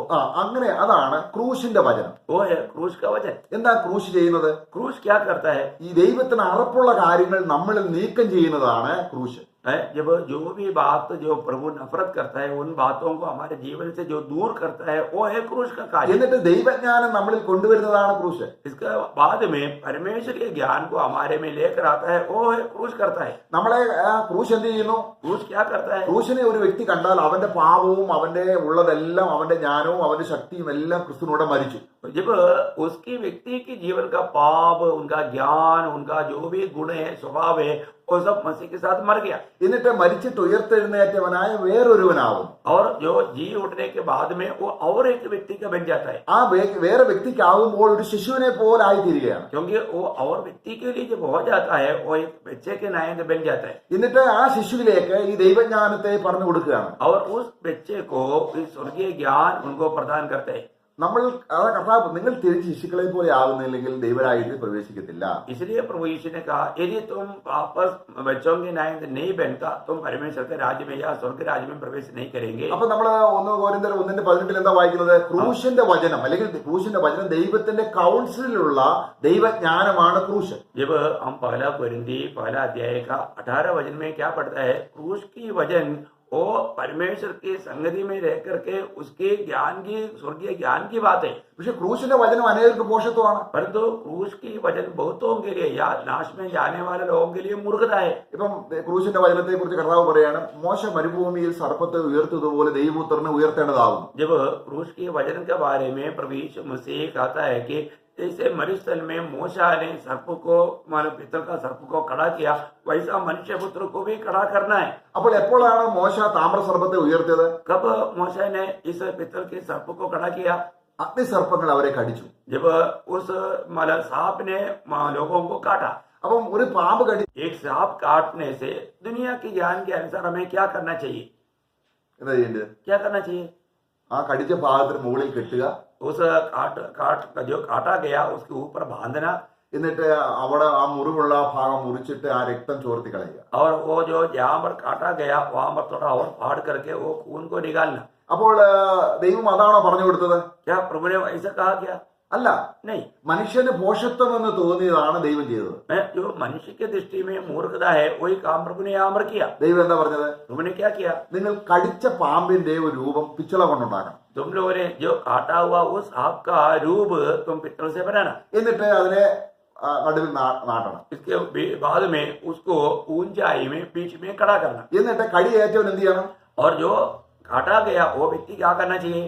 അങ്ങനെ അതാണ് ക്രൂശിന്റെ വചനം. वो है क्रूस का वचन। എന്താ ക്രൂശ് ചെയ്യുന്നത്? क्रूस क्या करता है? ഈ ദൈവത്തിന് അറപ്പുള്ള കാര്യങ്ങൾ നമ്മളിൽ നീക്കം ചെയ്യുന്നതാണ് ക്രൂശ്. जब जो भी बात जो प्रभु नफरत करता है, उन बातों को हमारे जीवन से जो दूर करता है, वो है क्रूस का कार्य। എന്നിട്ട് ദൈവജ്ഞാനം നമ്മളിൽ കൊണ്ടുവരുന്നതാണ് ക്രൂശ്. इसके बाद में परमेश्वरीय ज्ञान को हमारे में लेकर आता है, वो है क्रूस करता है। നമ്മളെ ക്രൂശ് എന്ത് ചെയ്യുന്നു? क्रूस क्या करता है? ക്രൂശിനെ ഒരു വ്യക്തി കണ്ടാൽ അവന്റെ പാപവും അവന്റെ ഉള്ളതെല്ലാം അവന്റെ ജ്ഞാനവും അവന്റെ ശക്തിയും എല്ലാം ക്രിസ്തുവിനോട് മരിച്ചു. जब उसकी व्यक्ति के जीवन का पाप, उनका ज्ञान, उनका जो भी गुण है, स्वभाव है, वो सब मसीह के साथ मर गया। എന്നിട്ട് മരിച്ചിട്ട് ഉയർത്തെഴുന്നേറ്റവനായ വേറൊരുവനാവും. और जो जी उठने के बाद में वो और एक व्यक्ति का बन जाता है, ആ വേറെ വ്യക്തിക്കാവുമ്പോൾ ഒരു ശിശുവിനെ പോലെ ആയിത്തീരുകയാണ്. क्योंकि वो और व्यक्ति के लिए जब हो जाता है, वो एक बच्चे के नायक बन जाता है। എന്നിട്ട് ആ ശിശുവിലേക്ക് ഈ ദൈവജ്ഞാനത്തെ പറഞ്ഞു കൊടുക്കുകയാണ്. और उस बच्चे को इस स्वर्गीय ज्ञान उनको प्रदान करते हैं। നമ്മൾ കർത്താവ് നിങ്ങൾ തിരിച്ച് ശിശുക്കളെ പോലെ ആകുന്നില്ലെങ്കിൽ ദൈവരായിട്ട് പ്രവേശിക്കത്തില്ല. इसलिए प्रभु यीशु ने कहा, यदि तुम वापस बच्चों के नायक नहीं बनता, तुम परमेश्वर के राज्य में या स्वर्ग राज्य में प्रवेश नहीं करेंगे। അപ്പൊ നമ്മൾ 1 കൊരിന്ത്യർ 1:18 എന്താ വായിക്കുന്നത്? ക്രൂശിന്റെ വചനം അല്ലെങ്കിൽ ക്രൂശിന്റെ വചനം ദൈവത്തിന്റെ കൗൺസിലുള്ള ദൈവജ്ഞാനമാണ് ക്രൂശ്. जब हम पहला कोरिन्थी पहला अध्याय का 18 वचन में क्या पढ़ता है? क्रूस की वचन वो परमेश्वर की संगति में रह करके उसके ज्ञान की, स्वर्गीय ज्ञान की बात है। പക്ഷെ ക്രൂശിന്റെ വചനം അനേകർക്ക് പോഷത്വമാണ്. परंतु क्रूस की वचन बहुतों के लिए या नाश में जाने वाले लोगों के लिए मूर्खता है। ഇപ്പം ക്രൂശിന്റെ വചനത്തെ കുറിച്ച് കർത്താവ് പറയാണ്, മോശ മരുഭൂമിയിൽ സർപ്പത്തെ ഉയർത്തതുപോലെ ദൈവപുത്രനെ ഉയർത്തേണ്ടതാകും. जब क्रूस के वचन के बारे में प्रभु यीशु मसीह कहता है कि जैसे मरुस्थल में मूसा ने सर्प को, मानो पितल का सर्प को खड़ा किया, वैसा मनुष्य पुत्र को भी खड़ा करना है। അപ്പോൾ എപ്പോഴാണ് മോശ താമ്രസർപ്പത്തെ ഉയർത്തിയത്? कब मूसा ने इस पितल के सर्प को खड़ा किया? അഗ്നിസർപ്പങ്ങൾ അവരെ കടിച്ചു. जब उस मतलब सांप ने लोगों को काटा। അപ്പം ഒരു പാമ്പ് കടി एक सांप काटने से दुनिया के ज्ञान के अनुसार हमें क्या करना चाहिए? എന്താ ചെയ്യേണ്ടത്? क्या करना चाहिए? ആ കടിച്ച ഭാഗത്തിന് മുകളിൽ കെട്ടുക, उस काट जो काटा गया उसके ऊपर बांधना, എന്നിട്ട് അവിടെ ആ മുറിവുള്ള ആ ഭാഗം മുറിച്ചിട്ട് ആ രക്തം ചോർത്തി കളയുക. और वो जो जहाँ पर काटा गया वहां पर थोड़ा और फाड़ करके वो खून को निकालना. അപ്പോൾ ദൈവം അതാണോ പറഞ്ഞു കൊടുത്തത്? क्या प्रभु ने ऐसा कहा क्या? അല്ല, नहीं. മനുഷ്യന് ഭോഷത്വം എന്ന് തോന്നിയതാണ് ദൈവം ചെയ്തത്. जो मनुष्य के दृष्टि में मूर्खता है वही काम प्रभु ने यहाँ पर किया. ദൈവം എന്താ പറഞ്ഞത്? प्रभु ने क्या किया? നിങ്ങൾ കടിച്ച പാമ്പിന്റെ ഒരു രൂപം പിച്ചള കൊണ്ടുണ്ടാക്കണം. तुम लोगों ने जो काटा हुआ उस सांप का रूप तुम पित्तल से बनाना. എന്നിട്ട് അതിനെ നടുവിൽ നാട്ടണം. इसके बाद में उसको ऊंचाई में बीच में खड़ा करना. എന്നിട്ട് കടി ഏറ്റവൻ എന്ത് ചെയ്യണം? और जो काटा गया वो व्यक्ति क्या करना चाहिए?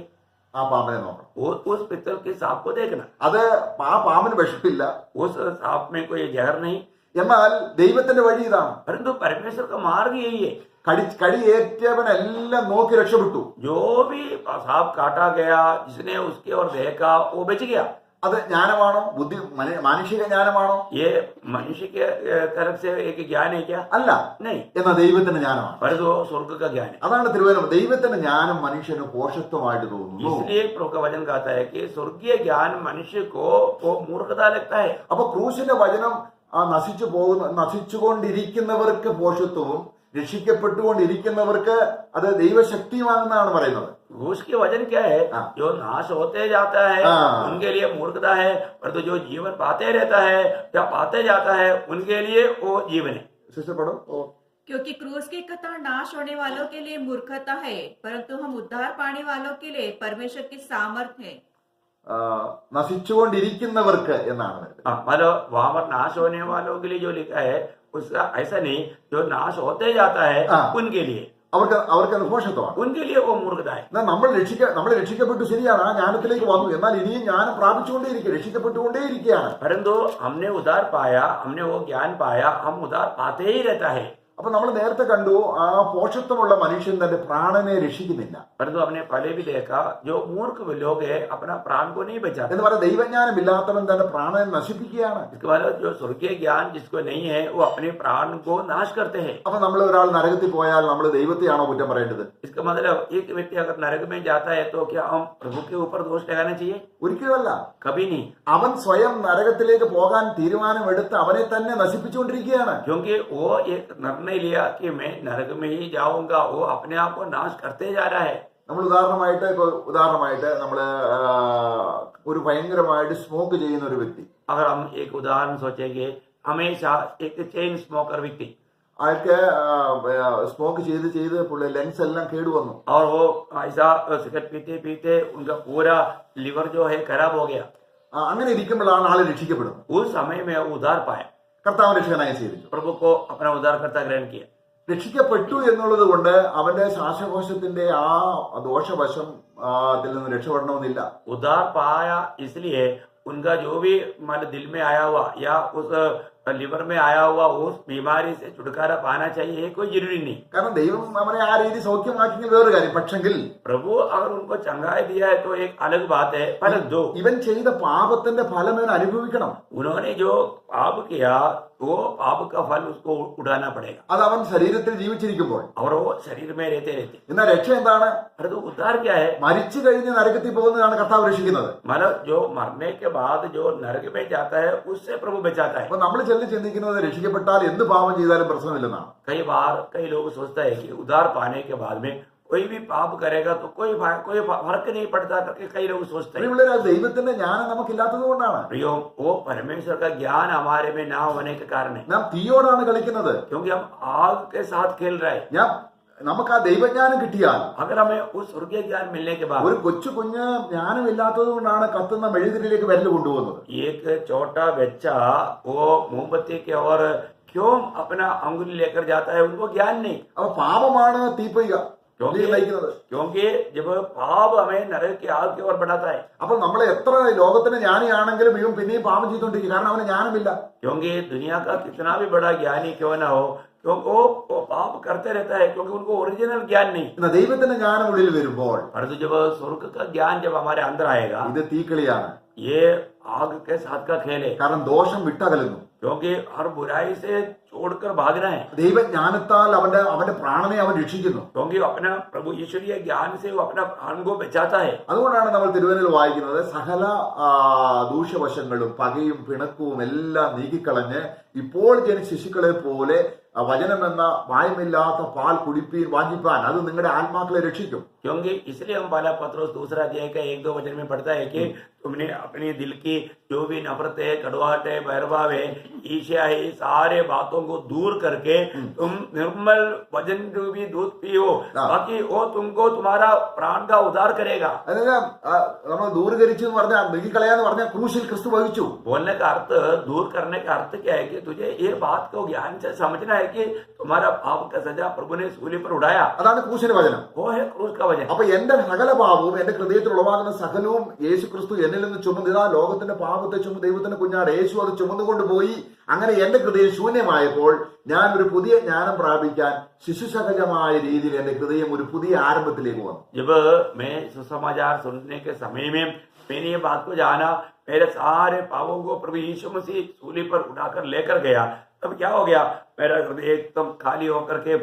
ആ പാമ്പിനെ നോക്കണം. उस पित्तल के सांप को देखना. അത് ആ പാമ്പിന് വിഷമില്ല. उस सांप में कोई जहर नहीं. എന്നാൽ ദൈവത്തിന്റെ വഴി ഇതാണ്. परंतु परमेश्वर का मार्ग यही है. കടിയേറ്റവനെല്ലാം നോക്കി രക്ഷപ്പെട്ടു. जो भी सांप काटा गया जिसने उसके और देखा वो बच गया. അത് ജ്ഞാനമാണോ? ബുദ്ധി മാനുഷിക ജ്ഞാനമാണോ? ये मनुष्य के तरफ से एक ज्ञान है क्या? അല്ല. नहीं. എന്നാൽ ദൈവത്തിന്റെ ജ്ഞാനമാണ്. परंतु वो स्वर्ग का ज्ञान है. അതാണ് തിരുവചനം. ദൈവത്തിന്റെ ജ്ഞാനം മനുഷ്യന് പോഷത്വമായിട്ട് തോന്നുന്നു. इसलिए प्रभु का वचन कहता है कि स्वर्गीय ज्ञान मनुष्य को वो मूर्खता लगता है. അപ്പൊ ക്രൂശിന്റെ വചനം നശിച്ചുകൊണ്ടിരിക്കുന്നവർക്ക് പോഷത്വവും രക്ഷിക്കപ്പെട്ടുകൊണ്ടിരിക്കുന്നവർക്ക് അത് ദൈവശക്തിയുമാണെന്നാണ് പറയുന്നത്. घूस के वजन क्या है? जो नाश होते जाता है उनके लिए मूर्खता है, परंतु जो जीवन पाते रहता है या पाते जाता है उनके लिए वो जीवन है. सिस्टर पढ़ो. क्योंकि क्रूस की कथा नाश होने वालों के लिए मूर्खता है, परंतु हम उद्धार पाने वालों के लिए परमेश्वर की सामर्थ्य है. നശിച്ചുകൊണ്ടിരിക്കുന്നവർക്ക് എന്നാണ്. मतलब वहां पर नाश होने वालों के लिए जो लिखा है उसका ऐसा नहीं, जो नाश होते जाता है उनके लिए അവർക്ക് പോഷത്വമാണ്. उनके लिए वो मूर्खता है. നമ്മൾ രക്ഷിക്കപ്പെട്ടു, ശരിയാണ്, ആ ജ്ഞാനത്തിലേക്ക് വന്നു. എന്നാൽ ഇനിയും ജ്ഞാനം പ്രാപിച്ചുകൊണ്ടേയിരിക്കുക, രക്ഷിക്കപ്പെട്ടുകൊണ്ടേയിരിക്കുകയാണ്. परंतु हमने उद्धार पाया, हमने वो ज्ञान पाया, हम उद्धार पाते ही रहता है. അപ്പൊ നമ്മൾ നേരത്തെ കണ്ടു, ആ പോഷത്വമുള്ള മനുഷ്യൻ തന്റെ പ്രാണനെ രക്ഷിക്കുന്നില്ല. परंतु हमने पहले भी देखा जो मूर्ख लोग है अपना प्राण को नहीं बचाते. എന്ന് പറഞ്ഞാൽ ദൈവജ്ഞാനം ഇല്ലാത്തവൻ തന്റെ പ്രാണനെ നശിപ്പിക്കുകയാണ്. इसके बाद जो स्वर्गीय ज्ञान जिसको नहीं है वो अपने प्राण को नाश करते हैं. അപ്പൊ നമ്മൾ ഒരാൾ നരകത്തിൽ പോയാൽ നമ്മൾ ദൈവത്തെയാണോ കുറ്റം പറയേണ്ടത്? इसका मतलब एक व्यक्ति अगर नरक में जाता है तो क्या हम प्रभु के ऊपर दोष लगाना चाहिए? ഒരിക്കലുമല്ല. कभी नहीं. അവൻ സ്വയം നരകത്തിലേക്ക് പോകാൻ തീരുമാനമെടുത്ത് അവനെ തന്നെ നശിപ്പിച്ചുകൊണ്ടിരിക്കുകയാണ്. क्योंकि वो एक निर्णय लिया कि मैं नरक में ही जाऊंगा, वो अपने आप को नाश करते जा रहा है. നമ്മൾ ഉദാഹരണമായിട്ട് നമ്മള് ഒരു ഭയങ്കരമായിട്ട് സ്മോക്ക് ചെയ്യുന്ന ഒരു വ്യക്തി, अगर हम एक उदाहरण सोचेंगे, हमेशा एक चेन स्मोकर व्यक्ति, അയാൾക്ക് സ്മോക്ക് ചെയ്ത് പുള്ളി ലങ്സ് എല്ലാം കേടുവന്നു. और वो ऐसा सिगरेट पीते पीते उनका पूरा लिवर जो है खराब हो गया. അങ്ങനെ ഇരിക്കുമ്പോഴാണ് ആള് രക്ഷിക്കപ്പെടുന്നത്. उस समय में वो उद्धार पाया, കർത്താവ് രക്ഷകനായി സ്വീകരിച്ചു, प्रभु को अपना उद्धारकर्ता ग्रहण किया. രക്ഷിക്കപ്പെട്ടു എന്നുള്ളത് കൊണ്ട് അവന്റെ ശ്വാസകോശത്തിന്റെ ആ ദോഷവശം അതിൽ നിന്ന് രക്ഷപ്പെടണമെന്നില്ല. उद्धार पाया इसलिए उनका जो भी मान दिल में आया हुआ या उस लिवर में आया हुआ उस बीमारी से छुटकारा पाना चाहिए, कोई जरूरी नहीं. കാരണം ദൈവം അവനെ ആ രീതി സൗഖ്യമാക്കിയെങ്കിൽ വേറൊരു കാര്യം. പക്ഷെങ്കിൽ प्रभु अगर उनको चंगाई दिया है तो एक अलग बात है, परंतु ഇവൻ ചെയ്ത പാപത്തിന്റെ ഫലം ഇവൻ അനുഭവിക്കണം. उन्होंने जो पाप किया वो पाप का फल उसको उठाना पड़ेगा. അത് അവൻ ശരീരത്തിൽ ജീവിച്ചിരിക്കുമ്പോൾ. और वो शरीर में रहते रहते. എന്നാൽ രക്ഷ എന്താണ്? परंतु उद्धार क्या है? മരിച്ചു കഴിഞ്ഞ് നരകത്തിൽ പോകുന്നതാണ് കർത്താവ് രക്ഷിക്കുന്നത്. मतलब जो मरने के बाद जो नरक में जाता है उससे प्रभु बचाता है. അപ്പൊ നമ്മൾ ചിന്തിക്കുന്നത് രക്ഷിക്കപ്പെട്ടാൽ എന്ത് പാപം ചെയ്താലും പ്രശ്നമില്ലെന്നാണ്. कई बार कई लोग सोचता है कि उद्धार पाने के बाद में कोई भी पाप करेगा तो कोई फर्क नहीं पड़ता करके कई लोग सोचते हैं. ദൈവത്തിന്റെ ജ്ഞാനം നമുക്കില്ലാത്തത് കൊണ്ടാണ്. प्रियो, वो परमेश्वर का ज्ञान हमारे में ना होने के कारण है. നാം തീയോടാണ് കളിക്കുന്നത്. क्योंकि हम आग के साथ खेल रहे हैं. നമുക്ക് ആ ദൈവജ്ഞാനം കിട്ടിയാൽ, अगर हमें उस स्वर्गीय ज्ञान मिलने के बाद, ഒരു കുഞ്ഞ് ജ്ഞാനമില്ലാത്തത് കൊണ്ടാണ് കത്തുന്ന മെഴുതിരിയിലേക്ക് വിരൽ കൊണ്ടുപോകുന്നത്. एक छोटा बच्चा वो मोमबत्ती के और क्यों अपना अंगुली लेकर जाता है, उनको ज्ञान नहीं. അപ്പൊ പാപമാണ് തീപ്പൊയ്ക നയിക്കുന്നത്. क्योंकि जब पाप हमें नरक की आग की ओर बढ़ाता है. അപ്പൊ നമ്മൾ എത്ര ലോകത്തിന് ജ്ഞാനിയാണെങ്കിലും ഇവൻ പിന്നെയും പാപം ചെയ്തുകൊണ്ടിരിക്കും. കാരണം അവന് ജ്ഞാനമില്ല. क्योंकि दुनिया का कितना भी बड़ा ज्ञानी क्यों ना हो, क्योंकि वो पाप करते रहता है, क्योंकि उनको ओरिजिनल ज्ञान नहीं. എന്നാൽ ദൈവത്തിന്റെ ജ്ഞാനം ഉള്ളിൽ വരുമ്പോൾ, परंतु जब स्वर्ग का ज्ञान जब हमारे अंदर आएगा, ഇത് തീക്കളിയാണ്. ये आग के साथ का खेल है. കാരണം ദോഷം വിട്ടകലുന്നു. क्योंकि हर बुराई से छोड़कर भागना है, ദൈവജ്ഞാനത്താൽ അവന്റെ പ്രാണനെ അവൻ രക്ഷിക്കുന്നു. क्योंकि अपना प्रभु ईश्वरीय ज्ञान से वो अपना प्राण को बचाता है. അതുകൊണ്ടാണ് നമ്മൾ തിരുവചനത്തിൽ വായിക്കുന്നത് സകല ദൂഷ്യവശങ്ങളും പകയും പിണക്കവും എല്ലാം നീക്കിക്കളഞ്ഞ് ഇപ്പോൾ ജനിച്ച ശിശുക്കളെ പോലെ വചനമെന്ന മായമില്ലാത്ത പാൽ കുടിപ്പീൻ വാഞ്ചിപ്പാൻ അത് നിങ്ങളുടെ ആത്മാക്കളെ രക്ഷിക്കും. क्योंकि इसलिए हम पहला पत्रोस दूसरा अध्याय का 1-2 वचन में पढ़ता है कि तुमने अपने दिल की जो भी नफरत है, कड़वाहट है, बैरभाव है, ईर्ष्या है, सारे बातों को दूर करके तुम निर्मल वचन रूपी दूध पियो, बाकी वो तुमको तुम्हारा प्राण का उद्धार करेगा. അതായത് നമ്മൾ ദൂരീകരിച്ചു എന്ന് പറഞ്ഞാൽ നീക്കിക്കളയാന്ന് പറഞ്ഞാൽ ക്രൂശിൽ ക്രിസ്തു വഹിച്ചു. बोलने का अर्थ, दूर करने का अर्थ क्या है कि तुझे ये बात को ज्ञान से समझना है कि तुम्हारा पाप का सजा प्रभु ने सूली पर उड़ाया. അതാണ് ക്രൂശിന്റെ വചനം. वो है क्रूस का वचन. അപ്പൊ എന്റെ സകല പാപവും എന്റെ ഹൃദയത്തിൽ ഉളവാകുന്ന സകലവും യേശു ക്രിസ്തു എന്നിൽ നിന്ന് ചുമന്നിതാ ലോകത്തിന്റെ പാപത്തെ ചുമന്ന് ദൈവത്തിന്റെ കുഞ്ഞാട് യേശു അത് ചുമന്നുകൊണ്ട് പോയി. അങ്ങനെ എന്റെ ഹൃദയം ശൂന്യമായപ്പോൾ ഞാൻ ഒരു പുതിയ ജ്ഞാനം പ്രാപിക്കാൻ ശിശുസഹജമായ രീതിയിൽ എന്റെ ഹൃദയം ഒരു പുതിയ ആരംഭത്തിലേക്ക് വന്നു. जब मैं सुसमाचार सुनने के समय में मैंने ये बात को जाना, मेरे सारे पापों को प्रभु यीशु मसीह सूली पर उठाकर लेकर गया, तब क्या हो गया, मेरा हृदय एकदम खाली होकर के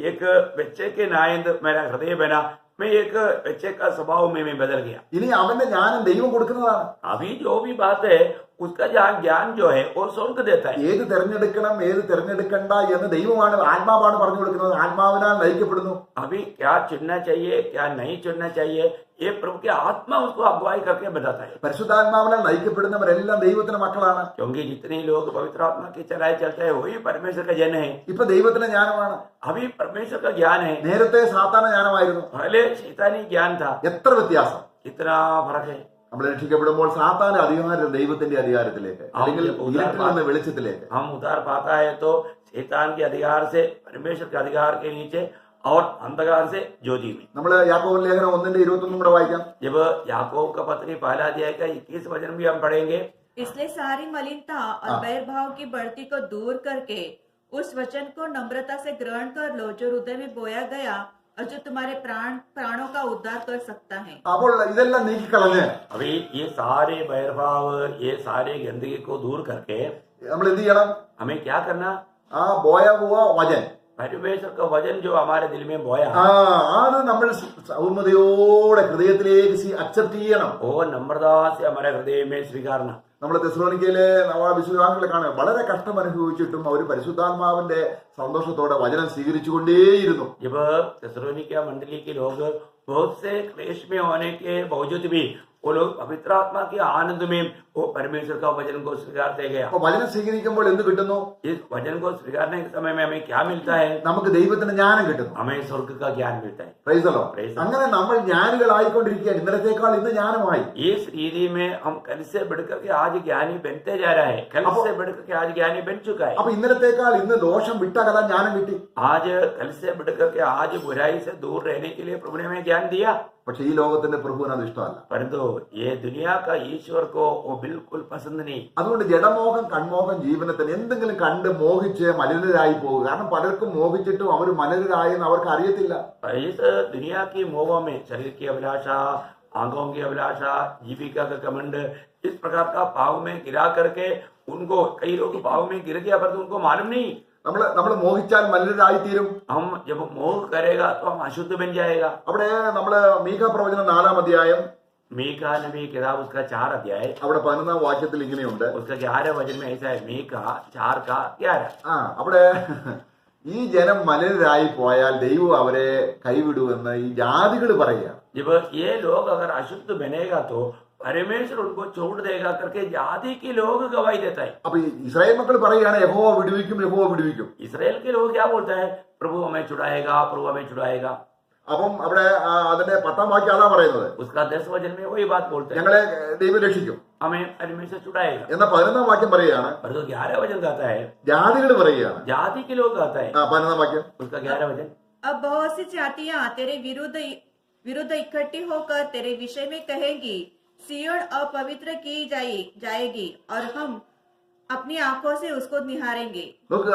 एक बच्चे के नायंद मेरा हृदय बना. मैं एक बच्चे का स्वभाव में मैं बदल गया. ഇനി അവന്റെ ജ്ഞാനം ദൈവം കൊടുക്കുന്നതാണ്. अभी जो भी बात है उसका ज्ञान जो है वो स्वर्ग देता है. ഏത് തെരഞ്ഞെടുക്കണം ഏത് തെരഞ്ഞെടുക്കണ്ട എന്ന് ദൈവമാണ് ആത്മാവാണ് പറഞ്ഞു കൊടുക്കുന്നത്. ആത്മാവിനാൽ നയിക്കപ്പെടുന്നു. अभी क्या चुनना चाहिए, क्या नहीं चुनना चाहिए, ये प्रभु के आत्मा उसको अगुवाई करके बताता है. പരിശുദ്ധാത്മാവിനാൽ നയിക്കപ്പെടുന്നവരെല്ലാം ദൈവത്തിന്റെ മക്കളാണ്. क्योंकि जितने लोग पवित्र आत्मा की चलाए चलते हैं वही परमेश्वर का जन है. ഇപ്പൊ ദൈവത്തിന്റെ ജ്ഞാനമാണ്. अभी परमेश्वर का ज्ञान है. നേരത്തെ സാത്താന ജ്ഞാനമായിരുന്നു. पहले शैतानी ज्ञान था. എത്ര വ്യത്യാസം. कितना फर्क है. നമ്മൾ രക്ഷിക്കപ്പെടുമ്പോൾ സാത്താന്റെ അധികാരം ദൈവത്തിന്റെ അധികാരത്തിലേക്ക് അല്ലെങ്കിൽ ഇരുട്ടിൽ നിന്ന് വെളിച്ചത്തിലേക്ക്. हम उद्धार पाता है तो शैतान के अधिकार से परमेश्वर के अधिकार के नीचे और अंधकार से ज्योति में. നമ്മൾ യാക്കോബ് ലേഖനം 1:21 കൂടെ വായിക്കാം. जब याकूब का पत्री पहला अध्याय का 21 वचन भी हम पढ़ेंगे. इसलिए सारी मलिनता और बैरभाव की बढ़ती को दूर करके उस वचन को नम्रता से ग्रहण कर लो जो हृदय में बोया गया और जो तुम्हारे प्राणों का उद्धार कर सकता है. അപ്പോൾ ഇതെല്ലാം നീക്കിക്കളഞ്ഞ് अभी ये सारे बैरभाव, ये सारे गंदगी को दूर करके നമ്മൾ എന്ത് ചെയ്യണം? हमें क्या करना, ആ ബോയ പോവ വചൻ परमेश्वर का वचन जो हमारे दिल में बोया അത് നമ്മൾ സൗമ്യതയോടെ ഹൃദയത്തിലേക്ക് അക്സെപ്റ്റ് ചെയ്യണം. वो नम्रता से हमारे हृदय में स्वीकारना. നമ്മൾ തെസ്സലോനിക്കയിലെ വിശ്വാസികളെ കാണുക വളരെ കഷ്ടം അനുഭവിച്ചിട്ടും അവർ പരിശുദ്ധാത്മാവിന്റെ സന്തോഷത്തോടെ വചനം സ്വീകരിച്ചുകൊണ്ടേയിരുന്നു. जब थिस्सलुनीकिया मंडली के लोग बहुत से क्लेश में होने के बावजूद भी वो लोग पवित्र आत्मा के आनंद में वो परमेश्वर का वचन को स्वीकारते गया. അപ്പൊ വചനം സ്വീകരിക്കുമ്പോൾ എന്ത് കിട്ടുന്നു? इस वचन को स्वीकारने के समय में हमें क्या मिलता है? നമുക്ക് ദൈവത്തിന്റെ ജ്ഞാനം കിട്ടുന്നു. हमें स्वर्ग का ज्ञान मिलता है. Praise the Lord. Praise the Lord. അങ്ങനെ നമ്മൾ ജ്ഞാനികളായിക്കൊണ്ടിരിക്കുകയാണ്. ഇന്നലത്തേക്കാൾ ഇന്ന് ജ്ഞാനമായി. इस रीति में हम कल से बढ़कर के आज ज्ञानी बनते जा रहा है. कल से बढ़कर के आज ज्ञानी बन चुका है. അപ്പൊ ഇന്നലത്തേക്കാൾ ഇന്ന് ദോഷം വിട്ടകലാൻ ജ്ഞാനം കിട്ടി. आज कल से बढ़कर के आज बुराई से दूर रहने के लिए प्रभु ने हमें ज्ञान दिया. പക്ഷെ ഈ ലോകത്തിന്റെ പ്രഭുവിന് അത് ഇഷ്ടമല്ല. परंतु ये दुनिया का ईश्वर को वो बिल्कुल पसंद नहीं. അതുകൊണ്ട് ജഡമോഹം കൺമോഹം ജീവനത്തിന് എന്തെങ്കിലും കണ്ട് മോഹിച്ച് മലിനരായി പോകുക. കാരണം പലർക്കും മോഹിച്ചിട്ടും അവർ മലിനരായെന്ന് അവർക്ക് അറിയത്തില്ല. इस दुनिया की मोह में शरीर की अभिलाषा, आंखों की अभिलाषा, जीविका का घमंड, इस प्रकार का पाव में गिरा करके उनको, कई लोग पाव में गिर गया पर उनको मालूम नहीं. നമ്മൾ മോഹിച്ചാൽ മലിനരായി തീരും. हम जब मोह करेगा तो हम अशुद्ध बन जाएगा. അവിടെ നമ്മള് മീഖ പ്രവചനം 4-ാം അധ്യായം मीका नबी किताब उसका 4 अध्याय അവിടെ 11-ാം വാക്യത്തിൽ ഇങ്ങനെയുണ്ട്. उसका 11 वचन में ऐसा है. मीका 4 का 11. അവിടെ ഈ ജനം മലിനരായി പോയാൽ ദൈവം അവരെ കൈവിടുമെന്ന് ഈ ജാതികൾ പറയുക. जब ये लोग अगर अशुद्ध बनेगा तो परमेश्वर उनको छोड़ देगा करके जाति के लोग गवाही देता है. അപ്പൊ ഈ ഇസ്രായേൽ മക്കൾ പറയുകയാണ് യഹോവ വിടുവിക്കും, യഹോവ വിടുവിക്കും. इसराइल के लोग क्या बोलता है? प्रभु हमें छुड़ाएगा, प्रभु हमें छुड़ाएगा. അപ്പം അവിടെ അതിന്റെ 10-ാം വാക്യം അതാ പറയുന്നത്. उसका 10 वचन में वही बात बोलते हैं, ഞങ്ങളെ ദൈവം രക്ഷിക്കും. हमें परमेश्वर छुड़ाएगा. എന്നാ 11-ാം വാക്യം പറയുകയാണ് पर तो 11 वचन कहता है, ജാതികൾ പറയുകയാണ്. जाति के लोग कहता है. 11-ാം വാക്യം उसका 11 वचन. अब बहुत सी जातियां तेरे विरुद्ध इकट्ठी होकर तेरे विषय में कहेंगी, सिय्योन अपवित्र की जाएगी और हम अपनी आंखों से उसको निहारेंगे. നോക്കുക,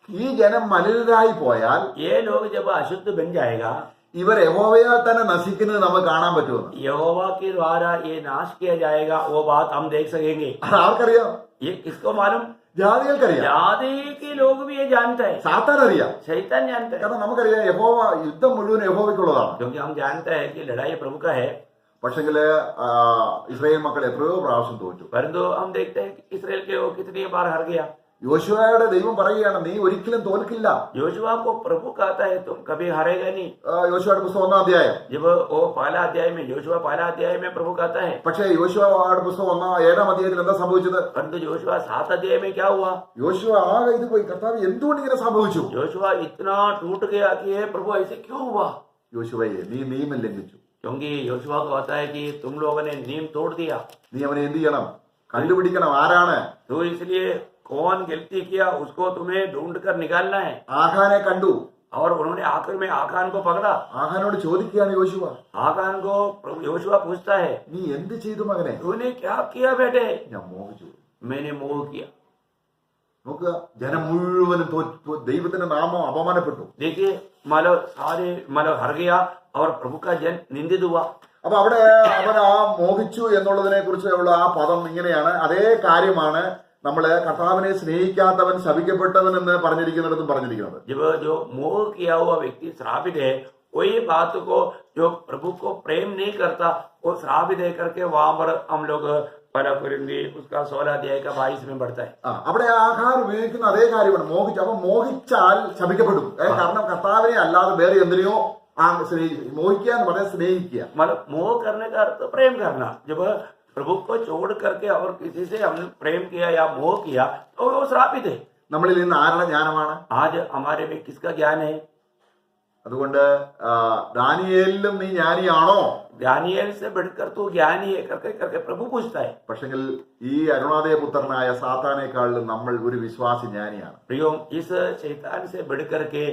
ഈ ജനം മലിനരായി പോയാൽ ये लोग जब अशुद्ध बन जाएगा, ഇവർ യഹോവയാൽ തന്നെ നശിക്കുന്നത് നമുക്ക് കാണാൻ പറ്റുമെന്ന്. यहोवा के द्वारा ये नाश किया जाएगा, वो बात हम देख सकेंगे. അത് ആർക്കറിയാം? ये किसको मालूम? ജാതികൾക്കറിയാം, जाति के लोग भी ये जानते हैं, സാത്താൻ അറിയാം. शैतान जानते हैं, കാരണം നമുക്കറിയാം യഹോവ യുദ്ധം മുഴുവൻ യഹോവയ്ക്കുള്ളതാണ്. क्योंकि हम जानते हैं कि लड़ाई प्रभु का है. പക്ഷെങ്കില് ഇസ്രായേൽ മക്കൾ എത്രയോ പ്രാവശ്യം തോറ്റു. परंतु हम देखते हैं कि इसराइल के वो कितनी बार हार गया. യോശുവയുടെ ദൈവം പറയുകയാണ്, നീ ഒരിക്കലും തോൽക്കില്ല. योशुआ को प्रभु कहता है तुम कभी हारेगा नहीं. യോശുവയുടെ പുസ്തകം 1-ാം അധ്യായം. जब वो पहला अध्याय में योशुआ पहला अध्याय में प्रभु कहता है, പക്ഷേ യോശുവയുടെ പുസ്തകം 7-ാം അധ്യായത്തിൽ എന്താ സംഭവിച്ചത്? परंतु योशुआ 7 अध्याय में क्या हुआ? യോശുവ ആകെ ഇത് പോയി, കർത്താവ് എന്തുകൊണ്ട് ഇങ്ങനെ സംഭവിച്ചു? योशुआ इतना टूट गया कि हे प्रभु ऐसे क्यों हुआ? യോശുവയെ, നീ നിയമം ലംഘിച്ചു. क्योंकि योशुआ को आता है कि तुम लोगों ने नियम तोड़ दिया. നീ അവനെ എന്ത് ചെയ്യണം? കണ്ടുപിടിക്കണം, ആരാണ്. तो इसलिए कौन गलती किया उसको तुम्हें ढूंढ कर निकालना है. ആഹാനെ കണ്ടു. और उन्होंने आखिर में आखान को पकड़ा. ആഹാനോട് ചോദിക്കുകയാണ് യോശുവ, आखान को योशुआ पूछता है, നീ എന്ത് ചെയ്തു മകനെ? तूने क्या किया बेटे? ഞാൻ മോഹിച്ചു. मैंने मोह किया. നോക്കുക, ജനം മുഴുവനും ദൈവത്തിന്റെ നാമം അപമാനപ്പെട്ടു. देखिए मतलब हर गया और प्रभु का जन निंदित हुआ. അപ്പൊ അവിടെ അവൻ ആ മോഹിച്ചു എന്നുള്ളതിനെ കുറിച്ചുള്ള ആ പദം ഇങ്ങനെയാണ്. അതേ കാര്യമാണ് നമ്മള് കർത്താവിനെ സ്നേഹിക്കാത്തവൻ ശപിക്കപ്പെട്ടവൻ എന്ന് പറഞ്ഞിരിക്കുന്നിടത്തും പറഞ്ഞിരിക്കുന്നത്. जब जो मोह किया हुआ व्यक्ति श्रापित है, वही बात को जो प्रभु को प्रेम नहीं करता वो श्रापित है करके वहां पर हम लोग पहला कुरिन्थी उसका 16 अध्याय का 22 में बढ़ता है. അവിടെ ആഹാർ ഉപയോഗിക്കുന്ന അതേ കാര്യമാണ്, മോഹിച്ചു. അപ്പൊ മോഹിച്ചാൽ ശപിക്കപ്പെടും. കാരണം കർത്താവിനെ അല്ലാതെ വേറെ എന്തിനെയോ മോഹിക്കുക എന്ന് പറഞ്ഞാൽ സ്നേഹിക്കുക. मतलब मोह करने का अर्थ प्रेम करना. जब प्रभु को छोड़ करके और किसी से हमने प्रेम किया या मोह किया तो वो श्रापित है. നമ്മളിൽ നിന്ന് ആരുടെ ജ്ഞാനമാണ്? आज हमारे में किसका ज्ञान है? അതുകൊണ്ട് ദാനിയേലിലും നീ ജ്ഞാനിയാണോ? दानिയേൽ से बढ़कर तू ज्ञानी है करके करके प्रभु पूछता है. പക്ഷെങ്കിൽ ഈ അരുണാദയ പുത്രനായ സാത്താനേക്കാളിലും നമ്മൾ ഒരു വിശ്വാസി ജ്ഞാനിയാണ്. प्रियो, इस शैतान से बढ़कर के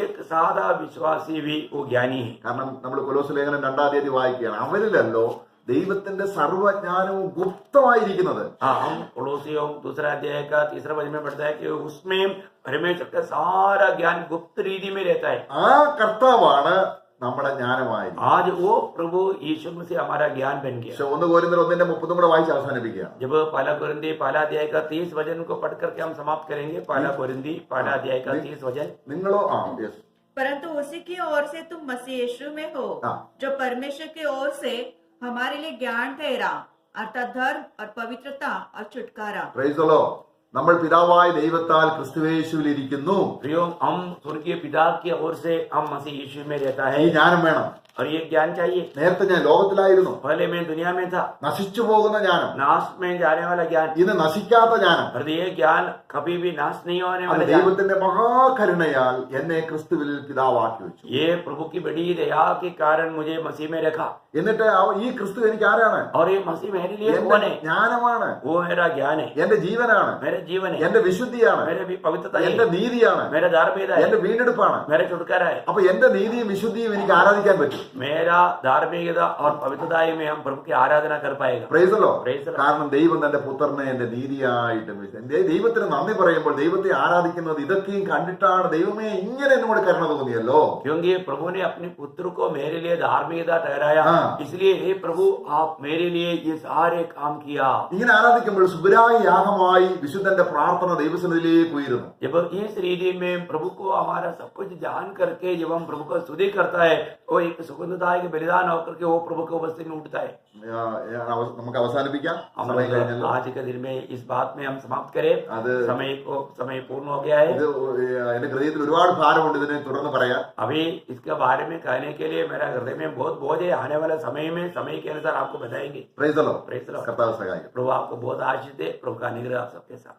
एक सादा विश्वासी भी वो ज्ञानी है. കാരണം നമ്മൾ കൊലോസ്യ ലേഖനം 2-ാം അധ്യായം വായിക്കുകയാണ്, അവരിലല്ലോ ദൈവത്തിന്റെ സർവ്വജ്ഞാനവും ഗുപ്തമായിരിക്കുന്നത്. हाँ, हम कोलोसियों 2 अध्याय का 3 वचन में पढ़ता है कि उसमें परमेश्वर का सारा ज्ञान गुप्त रीति में रहता है. ആ കർത്താവാണ് നമ്മുടെ ജ്ഞാനമായി. आज वो प्रभु यीशु मसीह हमारा ज्ञान बन गया. 1 कोरिन्ത്യർ 1:30 കൂടെ വായിച്ച് അവസാനിപ്പിക്കുകയാണ്. जब पहला कुरिन्थी पहला अध्याय का 30 वचन को पढ़ करके हम समाप्त करेंगे. पहला कुरिन्थी पहला अध्याय का 30 वचन. നിങ്ങളോ yes. परंतु उसी की ओर से तुम मसीह यीशु में हो, हाँ। जो परमेश्वर की ओर से हमारे लिए ज्ञान ठहरा, अर्थात धर्म और पवित्रता और छुटकारा. Praise the Lord. നമ്മൾ പിതാവായ ദൈവത്താൽ ക്രിസ്തുയേശുവിൽ ഇരിക്കുന്നു. प्रियो, हम स्वर्गीय पिता की ओर से हम मसीह यीशु में रहता ഈ है ജ്ഞാനം വേണം. और ये ज्ञान चाहिए. നേരത്തെ ഞാൻ ലോകത്തിലായിരുന്നു, पहले मैं दुनिया में था, നശിച്ചു പോകുന്ന ജ്ഞാനം. नाश में जाने वाला ज्ञान. ഇത് നശിക്കാത്ത ജ്ഞാനം. और ये ज्ञान कभी भी नाश नहीं होने അത് वाला ज्ञान. ദൈവത്തിന്റെ മഹാകരുണയാൽ എന്നെ ക്രിസ്തുവിൽ പിതാവാക്കി വെച്ചു. ये प्रभु की बड़ी दया के कारण मुझे मसीह में रखा. എന്നിട്ട് ഈ ക്രിസ്തു എനിക്ക് ആരാണ്? और ये मसीह मेरे लिए എന്റെ कौन है? ജ്ഞാനമാണ്, वो मेरा ज्ञान है, എന്റെ ജീവനാണ്, मेरे जीवन है, എന്റെ വിശുദ്ധിയാണ്, मेरे भी पवित्रता എന്റെ है, നീതിയാണ്, मेरा धार्मिकता है, എന്റെ വീണ്ടെടുപ്പാണ്. मेरा छुटकारा है. അപ്പൊ എന്റെ നീതിയും വിശുദ്ധിയും എനിക്ക് ആരാധിക്കാൻ പറ്റും. मेरा धार्मिकता और पवित्रता में हम प्रभु की आराधना कर पाएगा. Praise the Lord. Praise the Lord. കാരണം ദൈവം തന്റെ പുത്രനെ എന്റെ നീതിയായിട്ട് ദൈവത്തിന് നന്ദി പറയുമ്പോൾ ദൈവത്തെ ആരാധിക്കുന്നത് ഇതൊക്കെയും കണ്ടിട്ടാണ് ദൈവമേ ഇങ്ങനെ എന്നോട് കരുണ തോന്നിയല്ലോ. क्योंकि प्रभु ने अपने पुत्र को मेरे लिए धार्मिकता ठहराया, हाँ। इसलिए हे प्रभु आप मेरे लिए ये सारे काम किया. ഇങ്ങനെ ആരാധിക്കുമ്പോൾ സുബരായ യാഗമായി വിശുദ്ധന്റെ പ്രാർത്ഥന ദൈവസന്നിധിയിലേക്ക് ഉയരുന്നു. जब इस रीति में प्रभु को हमारा सब कुछ जान करके जब हम प्रभु को स्तुति करता है वो एक सुगंधदायक बलिदान होकर के वो प्रभु के उपस्थिति में उठता है. നമുക്ക് അവസാനിപ്പിക്കാം. हम സമയം കഴിഞ്ഞല്ലോ. आज के दिन में इस बात में हम समाप्त करें. അത് समय पूर्ण हो गया है. ഇത് എന്റെ ഹൃദയത്തിൽ ഒരുപാട് ഭാരമുണ്ട് ഇതിനെ തുടർന്ന് പറയാം. अभी इसके बारे में कहने के लिए मेरा हृदय में बहुत बोझ है. आने वाला समय में समय के अनुसार आपको बताएंगे. Praise the Lord. Praise the Lord. കർത്താവ് സഹായിക്കും. प्रभु आपको बहुत आशीष दे. प्रभु का अनुग्रह आप सबके साथ.